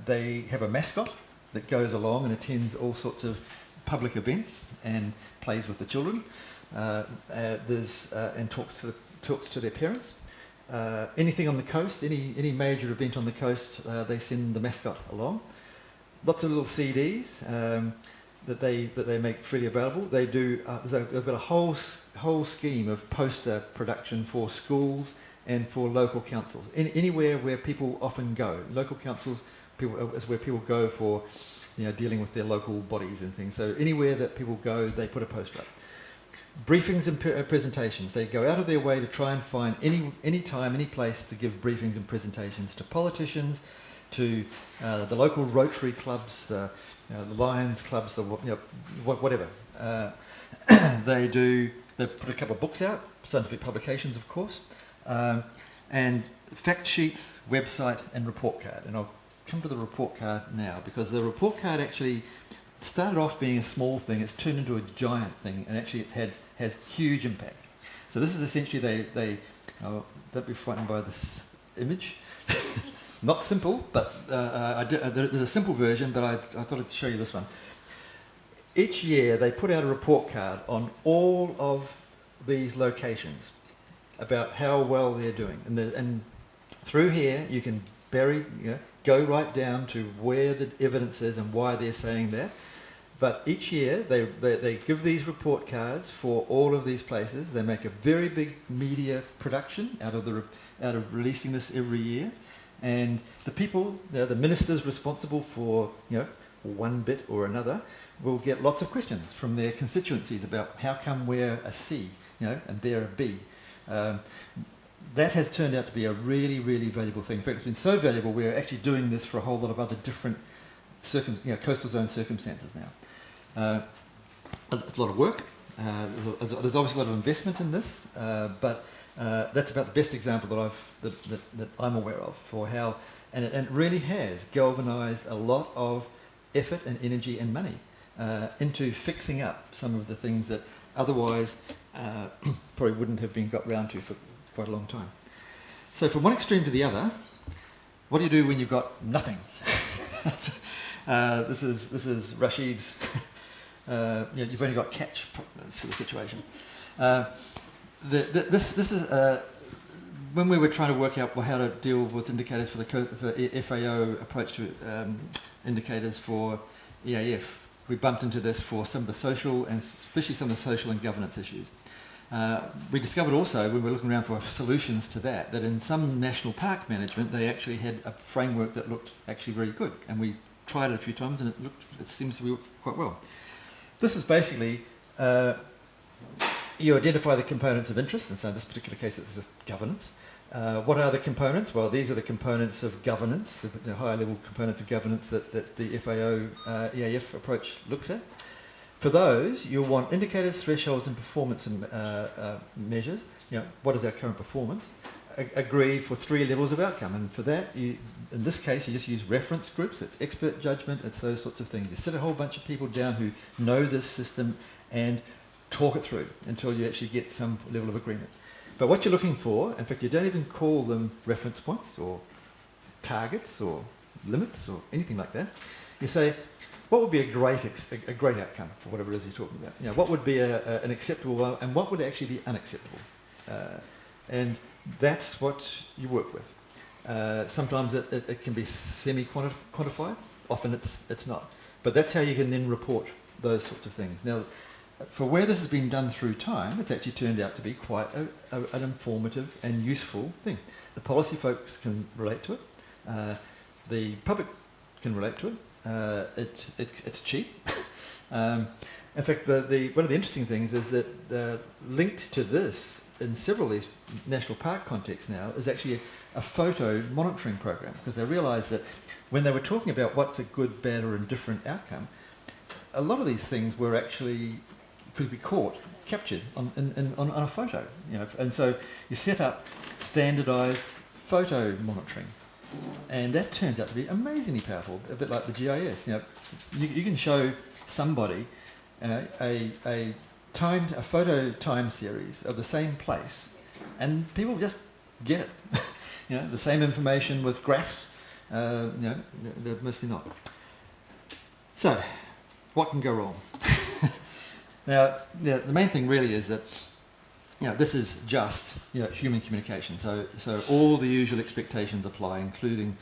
They have a mascot that goes along and attends all sorts of public events and plays with the children. And talks to their parents. Anything on the coast, any major event on the coast, they send the mascot along. Lots of little CDs that they make freely available. They do. They've got a whole scheme of poster production for schools and for local councils. Anywhere where people often go, local councils is where people go for, dealing with their local bodies and things. So anywhere that people go, they put a poster up. Briefings and presentations. They go out of their way to try and find any time, any place to give briefings and presentations to politicians, to the local Rotary clubs, the Lions clubs, whatever. They put a couple of books out, scientific publications, of course, and fact sheets, website, and report card. And I'll come to the report card now because the report card actually started off being a small thing. It's turned into a giant thing, and actually it has huge impact. So this is essentially don't be frightened by this image. Not simple, but there's a simple version, but I thought I'd show you this one. Each year they put out a report card on all of these locations about how well they're doing, and through here you can go right down to where the evidence is and why they're saying that. But each year they give these report cards for all of these places. They make a very big media production out of releasing this every year, and the people, the ministers responsible for one bit or another, will get lots of questions from their constituencies about how come we're a C, and they're a B. That has turned out to be a really, really valuable thing. In fact, it's been so valuable we're actually doing this for a whole lot of other different coastal zone circumstances now. It's a lot of work. There's obviously a lot of investment in this, but that's about the best example that I'm aware of for how, and it really has galvanised a lot of effort and energy and money into fixing up some of the things that otherwise probably wouldn't have been got round to for quite a long time. So from one extreme to the other, what do you do when you've got nothing? This is Rashid's. You've only got catch sort of situation. This is when we were trying to work out how to deal with indicators for the FAO approach to indicators for EAF. We bumped into this for some of the social and especially some of the social and governance issues. We discovered also when we were looking around for solutions to that in some national park management they actually had a framework that looked actually very good, and we tried it a few times and it seems to be quite well. This is basically you identify the components of interest, and so in this particular case it's just governance. What are the components? Well, these are the components of governance, the higher level components of governance that the FAO EAF approach looks at. For those, you'll want indicators, thresholds, and performance measures. What is our current performance? Agreed for 3 levels of outcome. And for that, in this case, you just use reference groups. It's expert judgment. It's those sorts of things. You sit a whole bunch of people down who know this system and talk it through until you actually get some level of agreement. But what you're looking for, in fact, you don't even call them reference points or targets or limits or anything like that. You say, what would be a great outcome for whatever it is you're talking about? You know, what would be an acceptable one, and what would actually be unacceptable? And that's what you work with. Sometimes it can be semi-quantified. Often it's not. But that's how you can then report those sorts of things. Now, for where this has been done through time, it's actually turned out to be quite an informative and useful thing. The policy folks can relate to it. The public can relate to it. It's cheap. In fact, one of the interesting things is that linked to this in several of these national park contexts now is actually a photo monitoring program, because they realised that when they were talking about what's a good, bad or indifferent outcome, a lot of these things were actually could be captured on a photo, you know, and so you set up standardised photo monitoring, and that turns out to be amazingly powerful. A bit like the GIS, you know, you can show somebody a photo time series of the same place, and people just get it. You know, the same information with graphs. You know, they're mostly not. So, what can go wrong? Now, the main thing really is that, you know, this is just, you know, human communication. So all the usual expectations apply, including,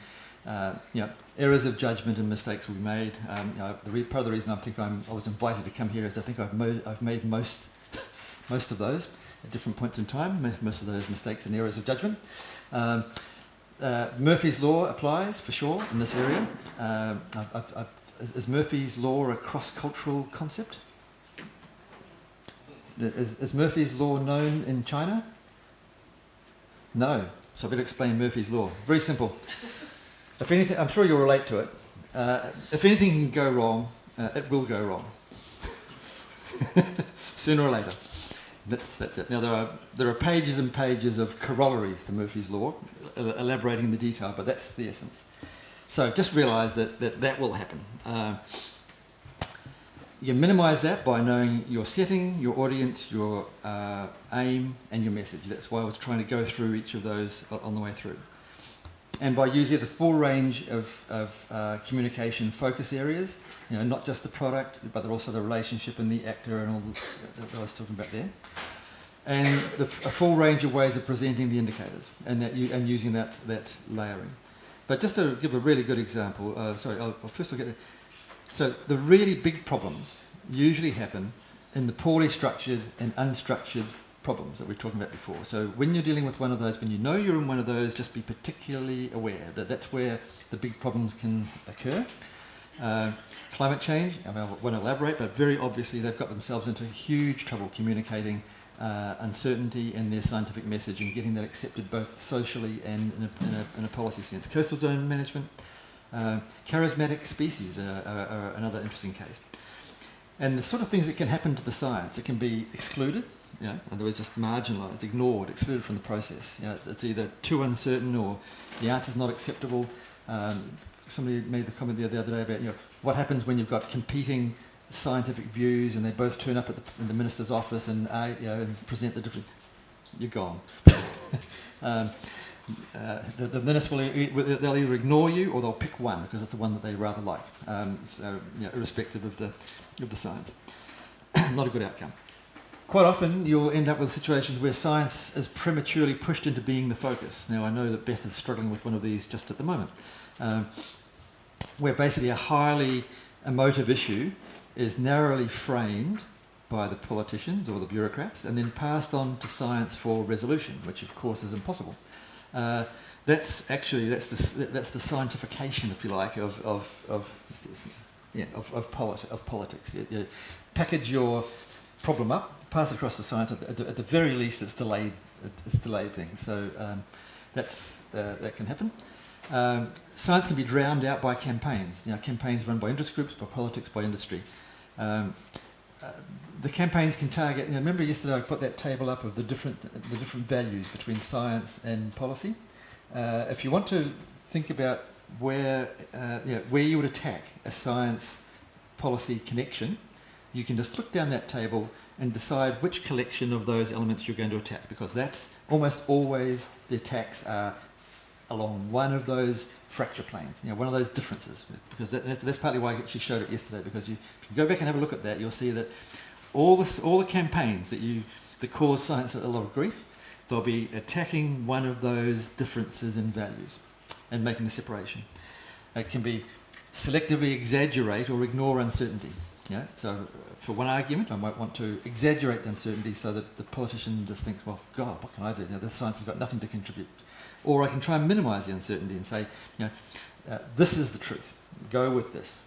you know, errors of judgment and mistakes will be made. You know, part of the reason I was invited to come here is I think I've made most of those at different points in time. Most of those mistakes and errors of judgment. Murphy's Law applies for sure in this area. Is Murphy's Law a cross-cultural concept? Is Murphy's Law known in China? No. So I better explain Murphy's Law. Very simple. If anything, I'm sure you'll relate to it. If anything can go wrong, it will go wrong. Sooner or later. That's it. Now there are pages and pages of corollaries to Murphy's Law, elaborating the detail, but that's the essence. So just realise that will happen. You minimise that by knowing your setting, your audience, your aim, and your message. That's why I was trying to go through each of those on the way through. And by using the full range of communication focus areas, you know, not just the product, but also the relationship and the actor and all that I was talking about there. And a full range of ways of presenting the indicators and using that layering. But just to give a really good example, I'll first look at it. So the really big problems usually happen in the poorly structured and unstructured problems that we were talking about before. So when you're dealing with one of those, when you know you're in one of those, just be particularly aware that that's where the big problems can occur. Climate change, I won't elaborate, but very obviously they've got themselves into huge trouble communicating uncertainty in their scientific message and getting that accepted both socially and in a policy sense. Coastal zone management, charismatic species are another interesting case. And the sort of things that can happen to the science, it can be excluded, you know, in other words, just marginalised, ignored, excluded from the process. You know, it's either too uncertain or the answer's not acceptable. Somebody made the comment the other day about, you know, what happens when you've got competing scientific views and they both turn up in the minister's office and you know, and present the different. You're gone. The minister they'll either ignore you or they'll pick one because it's the one that they rather like. So, you know, irrespective of the science, not a good outcome. Quite often you'll end up with situations where science is prematurely pushed into being the focus. Now I know that Beth is struggling with one of these just at the moment, where basically a highly emotive issue is narrowly framed by the politicians or the bureaucrats and then passed on to science for resolution, which of course is impossible. That's the scientification, if you like, of politics. You package your problem up, pass it across to science. At the very least, it's delayed. It's delayed things. So that can happen. Science can be drowned out by campaigns. You know, campaigns run by interest groups, by politics, by industry. The campaigns can target. You know, remember yesterday I put that table up of the different values between science and policy. If you want to think about where you would attack a science policy connection, you can just look down that table and decide which collection of those elements you're going to attack, because that's almost always the attacks are along one of those fracture planes, one of those differences, because that's partly why she showed it yesterday, because if you go back and have a look at that, you'll see that all the campaigns that cause science a lot of grief, they'll be attacking one of those differences in values and making the separation. It can be selectively exaggerate or ignore uncertainty. So for one argument, I might want to exaggerate the uncertainty so that the politician just thinks, well, God, what can I do? The science has got nothing to contribute. Or I can try and minimise the uncertainty and say, this is the truth. Go with this.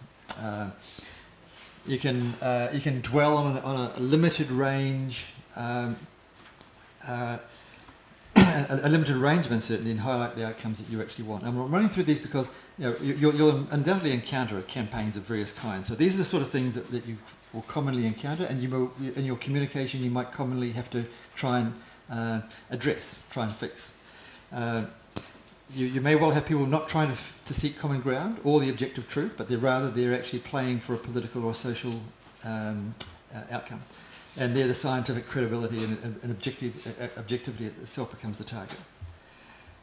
You can dwell on a limited range, a limited range of uncertainty and highlight the outcomes that you actually want. And I'm running through these because you'll undoubtedly encounter campaigns of various kinds. So these are the sort of things that you will commonly encounter, and in your communication you might commonly have to try and address, try and fix. You may well have people not trying to seek common ground or the objective truth, but they're actually playing for a political or social outcome. And there the scientific credibility and objectivity itself becomes the target.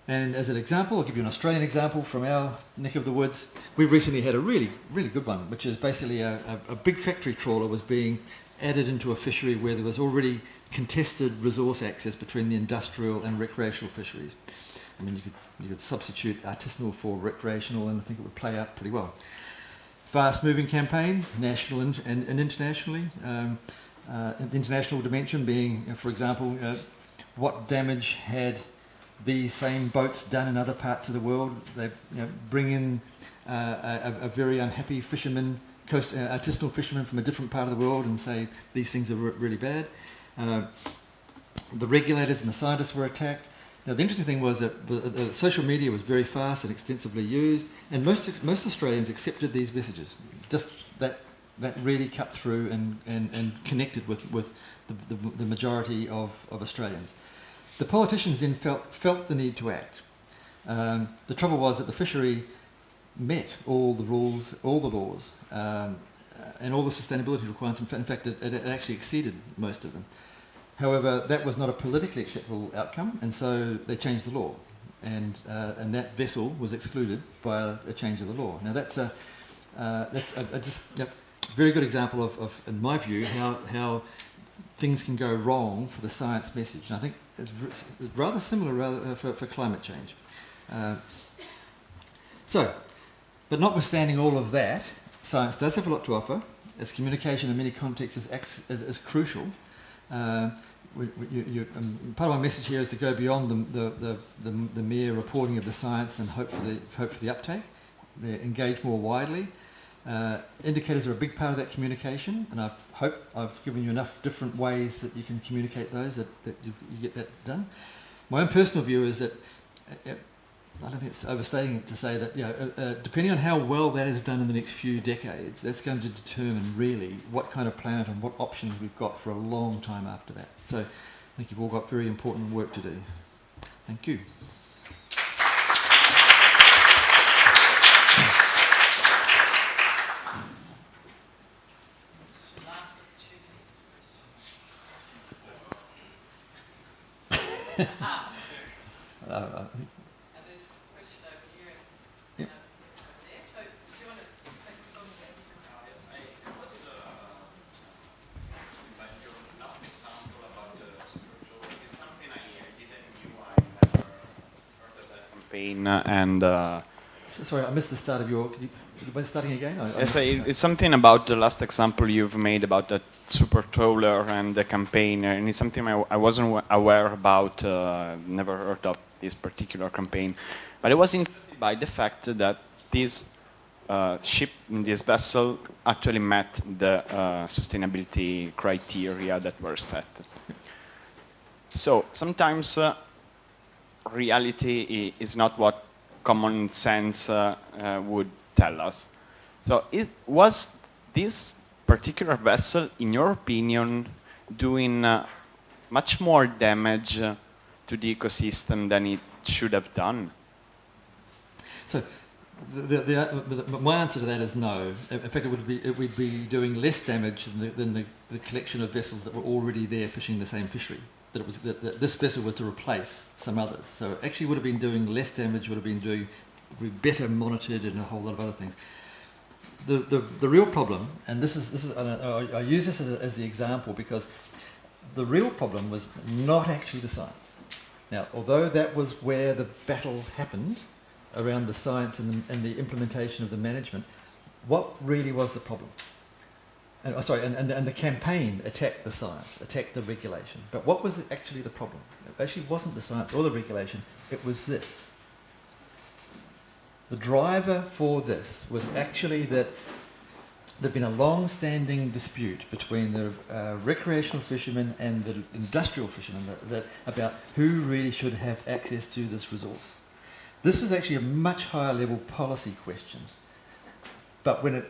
And as an example, I'll give you an Australian example from our neck of the woods. We've recently had a really, really good one, which is basically a big factory trawler was being added into a fishery where there was already contested resource access between the industrial and recreational fisheries. I mean, you could substitute artisanal for recreational, and I think it would play out pretty well. Fast-moving campaign, national and internationally. The international dimension being, for example, what damage had these same boats done in other parts of the world. They bring in a very unhappy fisherman, artisanal fisherman from a different part of the world, and say these things are really bad. The regulators and the scientists were attacked. Now, the interesting thing was that social media was very fast and extensively used, and most Australians accepted these messages. Just that really cut through and connected with the majority of Australians. The politicians then felt the need to act. The trouble was that the fishery met all the rules, all the laws, and all the sustainability requirements. In fact, it actually exceeded most of them. However, that was not a politically acceptable outcome, and so they changed the law, and that vessel was excluded by a change of the law. Now that's a very good example of, in my view, how things can go wrong for the science message. And I think it's rather similar for climate change. But notwithstanding all of that, science does have a lot to offer. Its communication in many contexts is crucial. Part of my message here is to go beyond the mere reporting of the science and hope for the uptake. They engage more widely. Indicators are a big part of that communication, and I hope I've given you enough different ways that you can communicate those, that you get that done. My own personal view is that, I don't think it's overstating it to say that, depending on how well that is done in the next few decades, that's going to determine really what kind of planet and what options we've got for a long time after that. So I think you've all got very important work to do. Thank you. I think. And there's a question over here and over there. So do you want to take the conversation? Yes, it was like your last example about the Super Joe. It's something I didn't knew. I never heard of that campaign. And sorry, I missed the start of your. Could you mind starting again? yes, it's something about the last example you've made about the super trawler and the campaign, and it's something I wasn't aware about. Never heard of this particular campaign, but I was interested by the fact that this ship, this vessel, actually met the sustainability criteria that were set. So sometimes reality is not what common sense would tell us. So was this particular vessel, in your opinion, doing much more damage to the ecosystem than it should have done? So My answer to that is no. In fact, it would be doing less damage than the collection of vessels that were already there fishing the same fishery. That this vessel was to replace some others. So it actually would have been doing less damage, would be better monitored, and a whole lot of other things. The real problem, and this is I use this as the example because the real problem was not actually the science. Now, although that was where the battle happened around the science and the implementation of the management, what really was the problem? And the campaign attacked the science, attacked the regulation. But what was actually the problem? It actually wasn't the science or the regulation, it was this. The driver for this was actually that there'd been a long-standing dispute between the recreational fishermen and the industrial fishermen about who really should have access to this resource. This was actually a much higher level policy question. But the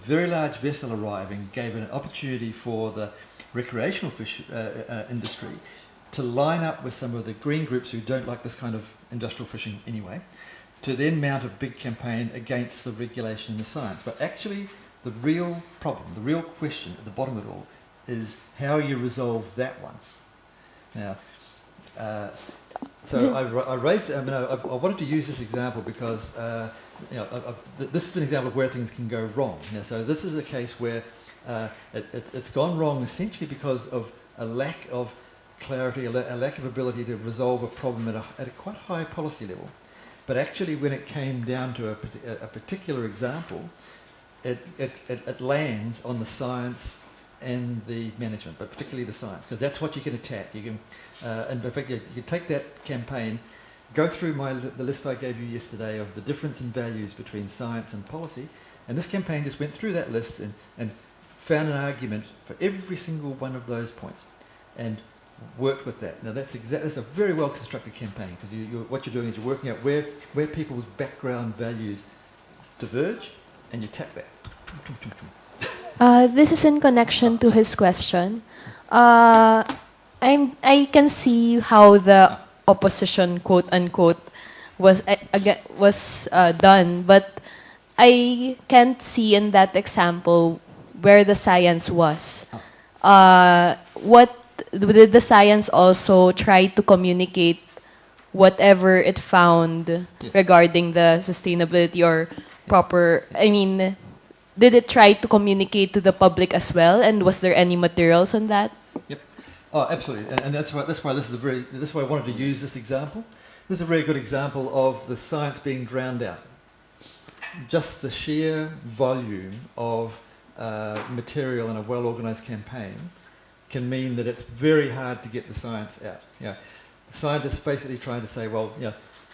very large vessel arriving gave an opportunity for the recreational fish industry to line up with some of the green groups who don't like this kind of industrial fishing anyway, to then mount a big campaign against the regulation and the science. But actually, the real problem, the real question at the bottom of it all, is how you resolve that one. Now, so I raised. I wanted to use this example because this is an example of where things can go wrong. So this is a case where it's gone wrong essentially because of a lack of clarity, a lack of ability to resolve a problem at a quite high policy level. But actually, when it came down to a particular example, it lands on the science and the management, but particularly the science, because that's what you can attack. You can, and in fact, you can take that campaign, go through the list I gave you yesterday of the difference in values between science and policy, and this campaign just went through that list and found an argument for every single one of those points, and worked with that. Now that's a very well constructed campaign, because what you're doing is you're working out where people's background values diverge, and you tap that. This is in connection to his question. I can see how the opposition, quote unquote, was done, but I can't see in that example where the science was. What did the science also try to communicate whatever it found regarding the sustainability or proper? I mean, did it try to communicate to the public as well? And was there any materials on that? Yep. Oh, absolutely. And that's why this is why I wanted to use this example. This is a very good example of the science being drowned out. Just the sheer volume of material in a well-organized campaign can mean that it's very hard to get the science out. The scientists basically trying to say, well,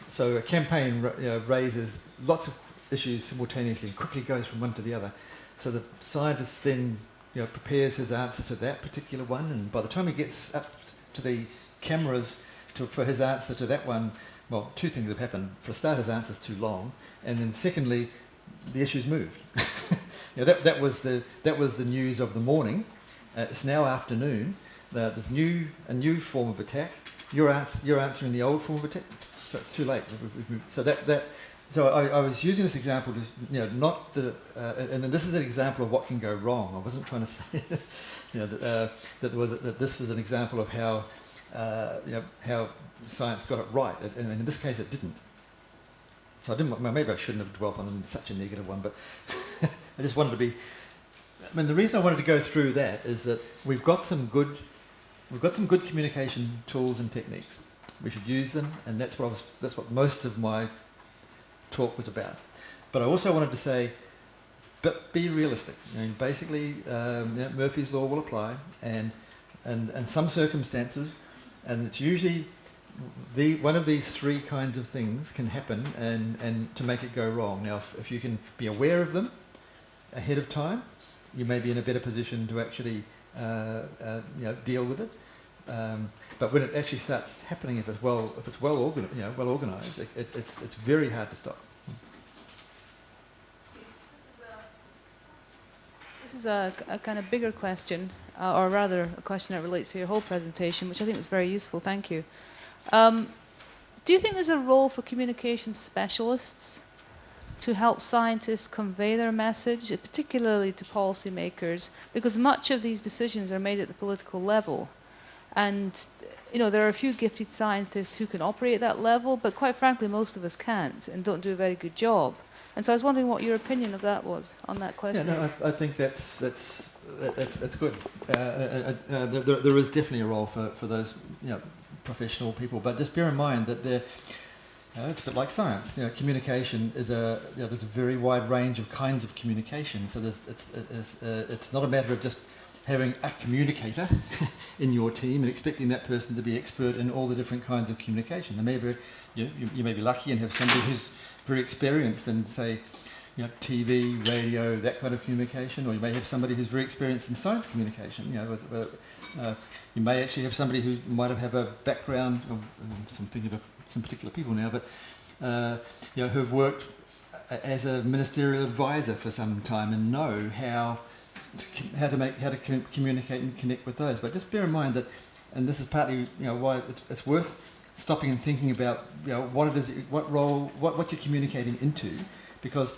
so a campaign raises lots of issues simultaneously and quickly goes from one to the other. So the scientist then prepares his answer to that particular one, and by the time he gets up to the cameras for his answer to that one, well, two things have happened. For a start, his answer's too long, and then secondly, the issue's moved. That was the news of the morning. It's now afternoon. There's a new form of attack. You're answering the old form of attack, so it's too late. So I was using this example to, not that, and then this is an example of what can go wrong. I wasn't trying to say, that this is an example of how, how science got it right, and in this case it didn't. So maybe I shouldn't have dwelt on such a negative one, but I just wanted to be. I mean, the reason I wanted to go through that is that we've got some good communication tools and techniques. We should use them, and that's what most of my talk was about. But I also wanted to say, but be realistic. Basically, Murphy's Law will apply, and some circumstances, and it's usually one of these three kinds of things can happen, and to make it go wrong. Now, if you can be aware of them ahead of time, you may be in a better position to actually deal with it. But when it actually starts happening, if it's well organized, it's very hard to stop. This is a kind of bigger question, or rather a question that relates to your whole presentation, which I think was very useful. Thank you. Do you think there's a role for communication specialists to help scientists convey their message, particularly to policymakers? Because much of these decisions are made at the political level. And there are a few gifted scientists who can operate at that level, but quite frankly, most of us can't and don't do a very good job. And so I was wondering what your opinion of that was, on that question. Yeah, no, I think that's good. There is definitely a role for those professional people, but just bear in mind that it's a bit like science. Communication is there's a very wide range of kinds of communication. So it's not a matter of just having a communicator in your team and expecting that person to be expert in all the different kinds of communication. You may be lucky and have somebody who's very experienced in, say, TV, radio, that kind of communication, or you may have somebody who's very experienced in science communication. You may actually have somebody who might have a background. I'm thinking of some particular people now, but who have worked as a ministerial advisor for some time and know how to communicate and connect with those. But just bear in mind that, and this is partly why it's worth stopping and thinking about what it is, what role, what you're communicating into, because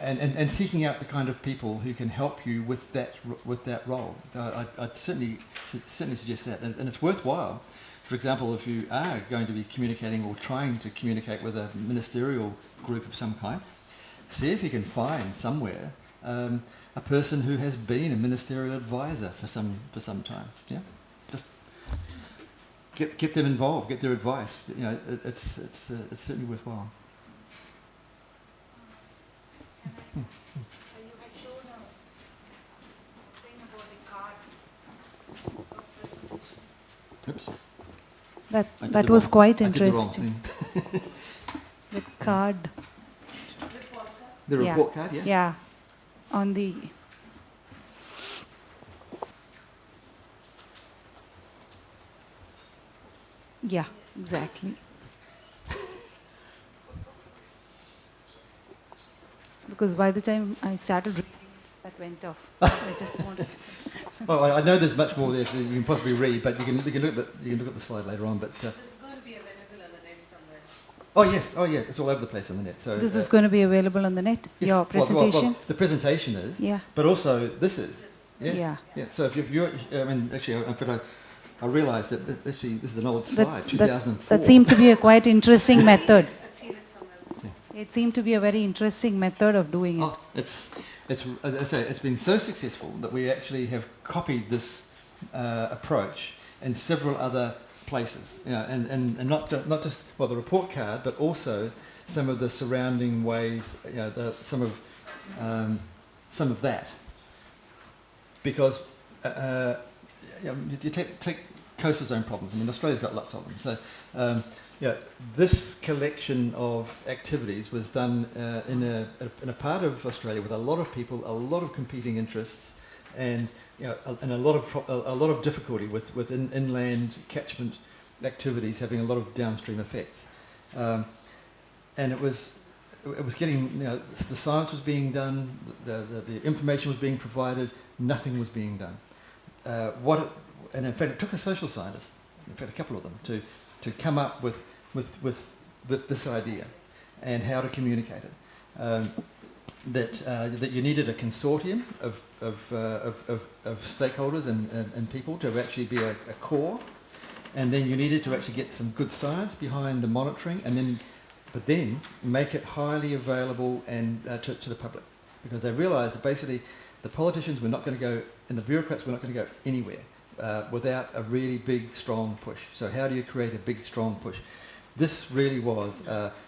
and seeking out the kind of people who can help you with that role. So I'd certainly suggest that, and it's worthwhile. For example, if you are going to be communicating or trying to communicate with a ministerial group of some kind, see if you can find somewhere a person who has been a ministerial advisor for some time. Yeah, just get them involved, get their advice. It's certainly worthwhile. You had shown a thing about the card of presentation. Oops. That was quite I did the wrong interesting. thing. The card. The report card, yeah. Yeah. On the. Yeah, exactly. Because by the time I started reading, that went off. I just wanted to. Well, I know there's much more there that you can possibly read, but you can look at the slide later on. But This is going to be available on the net somewhere. oh yeah, it's all over the place on the net. So This is going to be available on the net. yes, Your presentation. Well, the presentation is. Yeah. But also this is. Yes. Yeah. So if you're, actually, I realised that actually this is an old slide, 2004. That seemed to be a quite interesting method. I've seen it somewhere. It seemed to be a very interesting method of doing it. Oh, it's as I say, it's been so successful that we actually have copied this approach in several other places, and not just the report card, but also some of the surrounding ways, some of that, because you take coastal zone problems. I mean, Australia's got lots of them. So, this collection of activities was done in a part of Australia with a lot of people, a lot of competing interests, and and a lot of difficulty with inland catchment activities having a lot of downstream effects. And it was getting, the science was being done, the information was being provided, nothing was being done. And in fact, it took a social scientist, in fact, a couple of them, to come up with this idea and how to communicate it. That you needed a consortium of stakeholders and people to actually be a core, and then you needed to actually get some good science behind the monitoring, but then make it highly available and to the public, because they realised that basically the politicians were not going to go, and the bureaucrats were not going to go anywhere without a really big, strong push. So how do you create a big, strong push? This really was,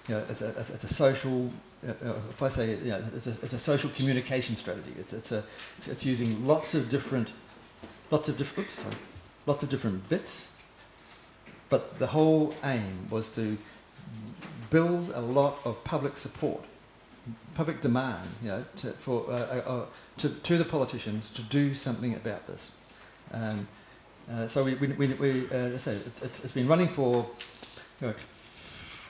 it's a social. If I say, it's a social communication strategy. It's using lots of different bits, but the whole aim was to build a lot of public support, public demand, to the politicians to do something about this. So I say it's been running for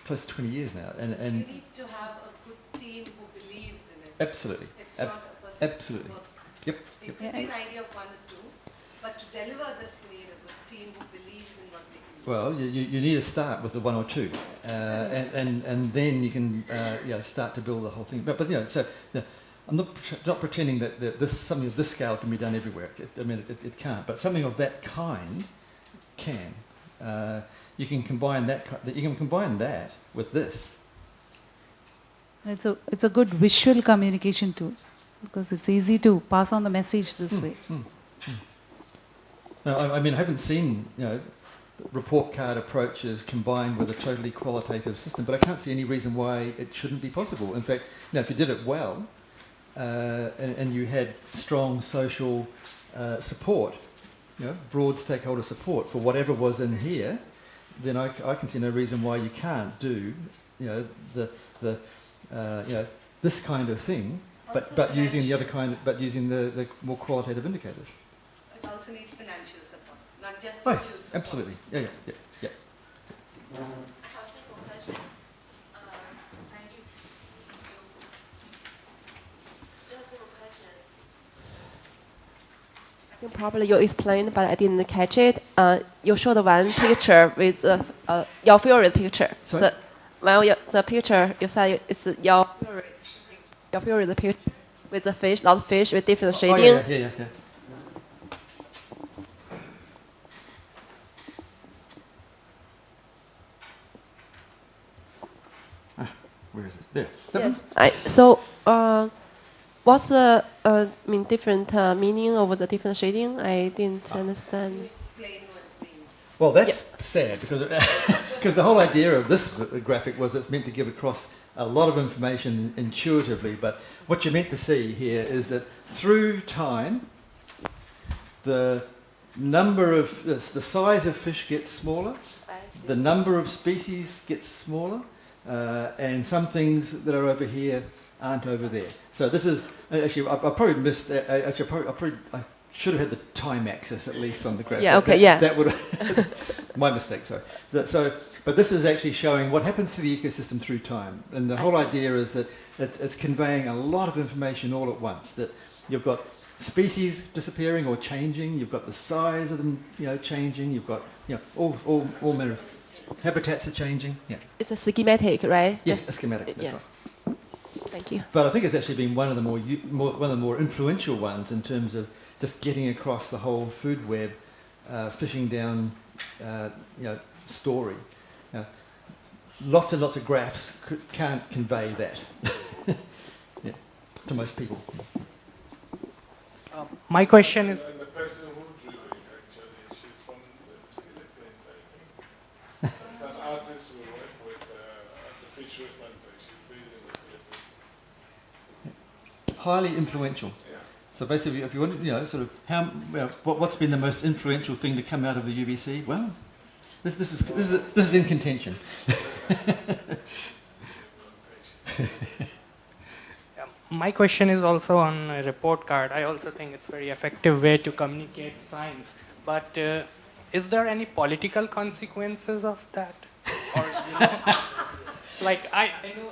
close to 20 years now, and You need to have a good team who believes in it. absolutely, It's not a person. absolutely, yep. It could be an idea of one or two, But to deliver this, you need a good team who believes in what they can do. Well, you need to start with the one or two, and then you can start to build the whole thing. But so I'm not pretending that this something of this scale can be done everywhere. It can't. But something of that kind can. You can combine that. You can combine that with this. It's a good visual communication tool because it's easy to pass on the message this way. No, I haven't seen report card approaches combined with a totally qualitative system, but I can't see any reason why it shouldn't be possible. In fact, if you did it well, and you had strong social support, broad stakeholder support for whatever was in here, then I can see no reason why you can't do this kind of thing, but using the other kind, but using the more qualitative indicators. It also needs financial support, not just social support. Absolutely. Yeah. I have a simple question. Just a simple question. I think probably you explained, but I didn't catch it. You showed one picture with your favorite picture. Sorry? The picture you said it's your favorite picture with the fish, lot of fish with different shading. Oh, yeah. Where is it? There. That one? Yes. What's the different meaning of the different shading? I didn't understand. To explain what it means. Well, that's sad because because the whole idea of this graphic was it's meant to give across a lot of information intuitively, but what you're meant to see here is that through time, the size of fish gets smaller, the number of species gets smaller, and some things that are over here aren't over there. So this is actually I probably missed. I should have had the time axis at least on the graph. Yeah. Okay. Yeah. That would my mistake. Sorry. But this is actually showing what happens to the ecosystem through time, and the whole idea is that it's conveying a lot of information all at once. That you've got species disappearing or changing. You've got the size of them, changing. You've got all manner of habitats are changing. Yeah. It's a schematic, right? Yes, a schematic. That's yeah. right. Thank you. But I think it's actually been one of the more influential ones in terms of just getting across the whole food web, fishing down, story. Lots and lots of graphs can't convey that to most people. My question is. And the person who drew it, actually, she's from the Philippines, I think. There's an artist who work with the Fishery Center. She's based in the Philippines. Highly influential. Yeah. So basically, if you want, sort of what's been the most influential thing to come out of the UBC? Well, this is in contention. My question is also on a report card. I also think it's a very effective way to communicate science. But is there any political consequences of that? Or like I know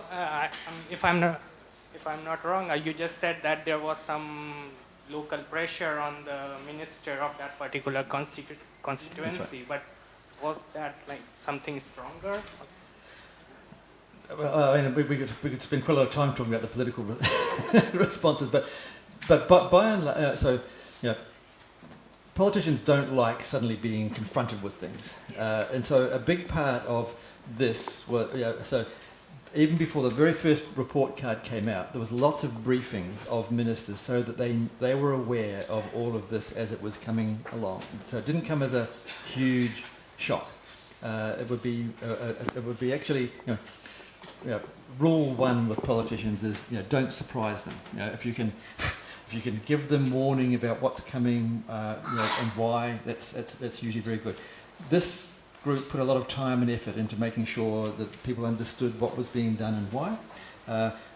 if I'm not wrong, you just said that there was some local pressure on the minister of that particular constituency. Right. But was that like something stronger? Well, we could spend quite a lot of time talking about the political responses, but by and large, politicians don't like suddenly being confronted with things, and so a big part of this was so. Even before the very first report card came out, there was lots of briefings of ministers so that they were aware of all of this as it was coming along. So it didn't come as a huge shock. It would be actually, rule one with politicians is don't surprise them. If you can give them warning about what's coming, and why, that's usually very good. This group put a lot of time and effort into making sure that people understood what was being done and why.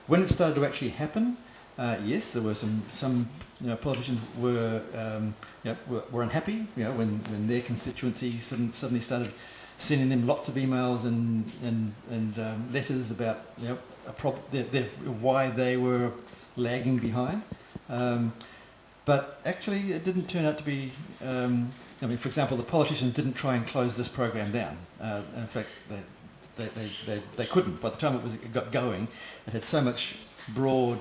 When it started to actually happen, yes, there were some politicians were unhappy, when their constituency suddenly started sending them lots of emails and letters about why they were lagging behind. But actually, it didn't turn out to be. I mean, for example, the politicians didn't try and close this program down. In fact, they couldn't. By the time it got going, it had so much broad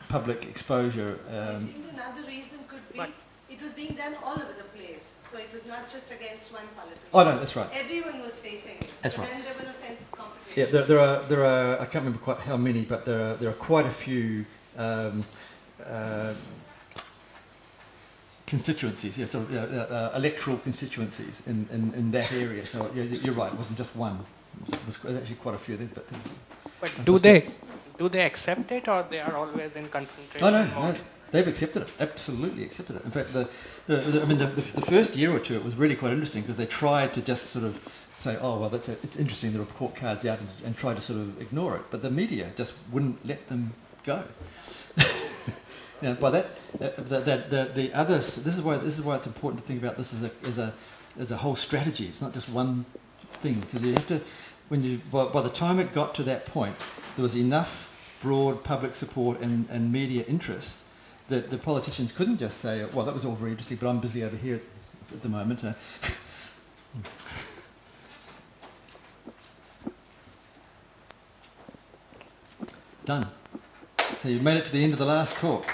public exposure. I think another reason could be it was being done all over the place. So it was not just against one politician. Oh no, that's right. Everyone was facing it. That's so right. then there was a sense of competition. Yeah, there are. I can't remember quite how many, but there are quite a few constituencies. Yeah, sort of electoral constituencies in that area. So yeah, you're right. It wasn't just one. It was actually quite a few. But do they accept it, or they are always in confrontation? Oh no, they've accepted it. Absolutely accepted it. In fact, the first year or two, it was really quite interesting because they tried to just sort of say, oh well, it's interesting. There are report cards out, and try to sort of ignore it. But the media just wouldn't let them go. Now, by that, the others. This is why it's important to think about this as a whole strategy. It's not just one thing, because you have to. By the time it got to that point, there was enough broad public support and media interest that the politicians couldn't just say, well, that was all very interesting, but I'm busy over here at the moment. Done. So you've made it to the end of the last talk.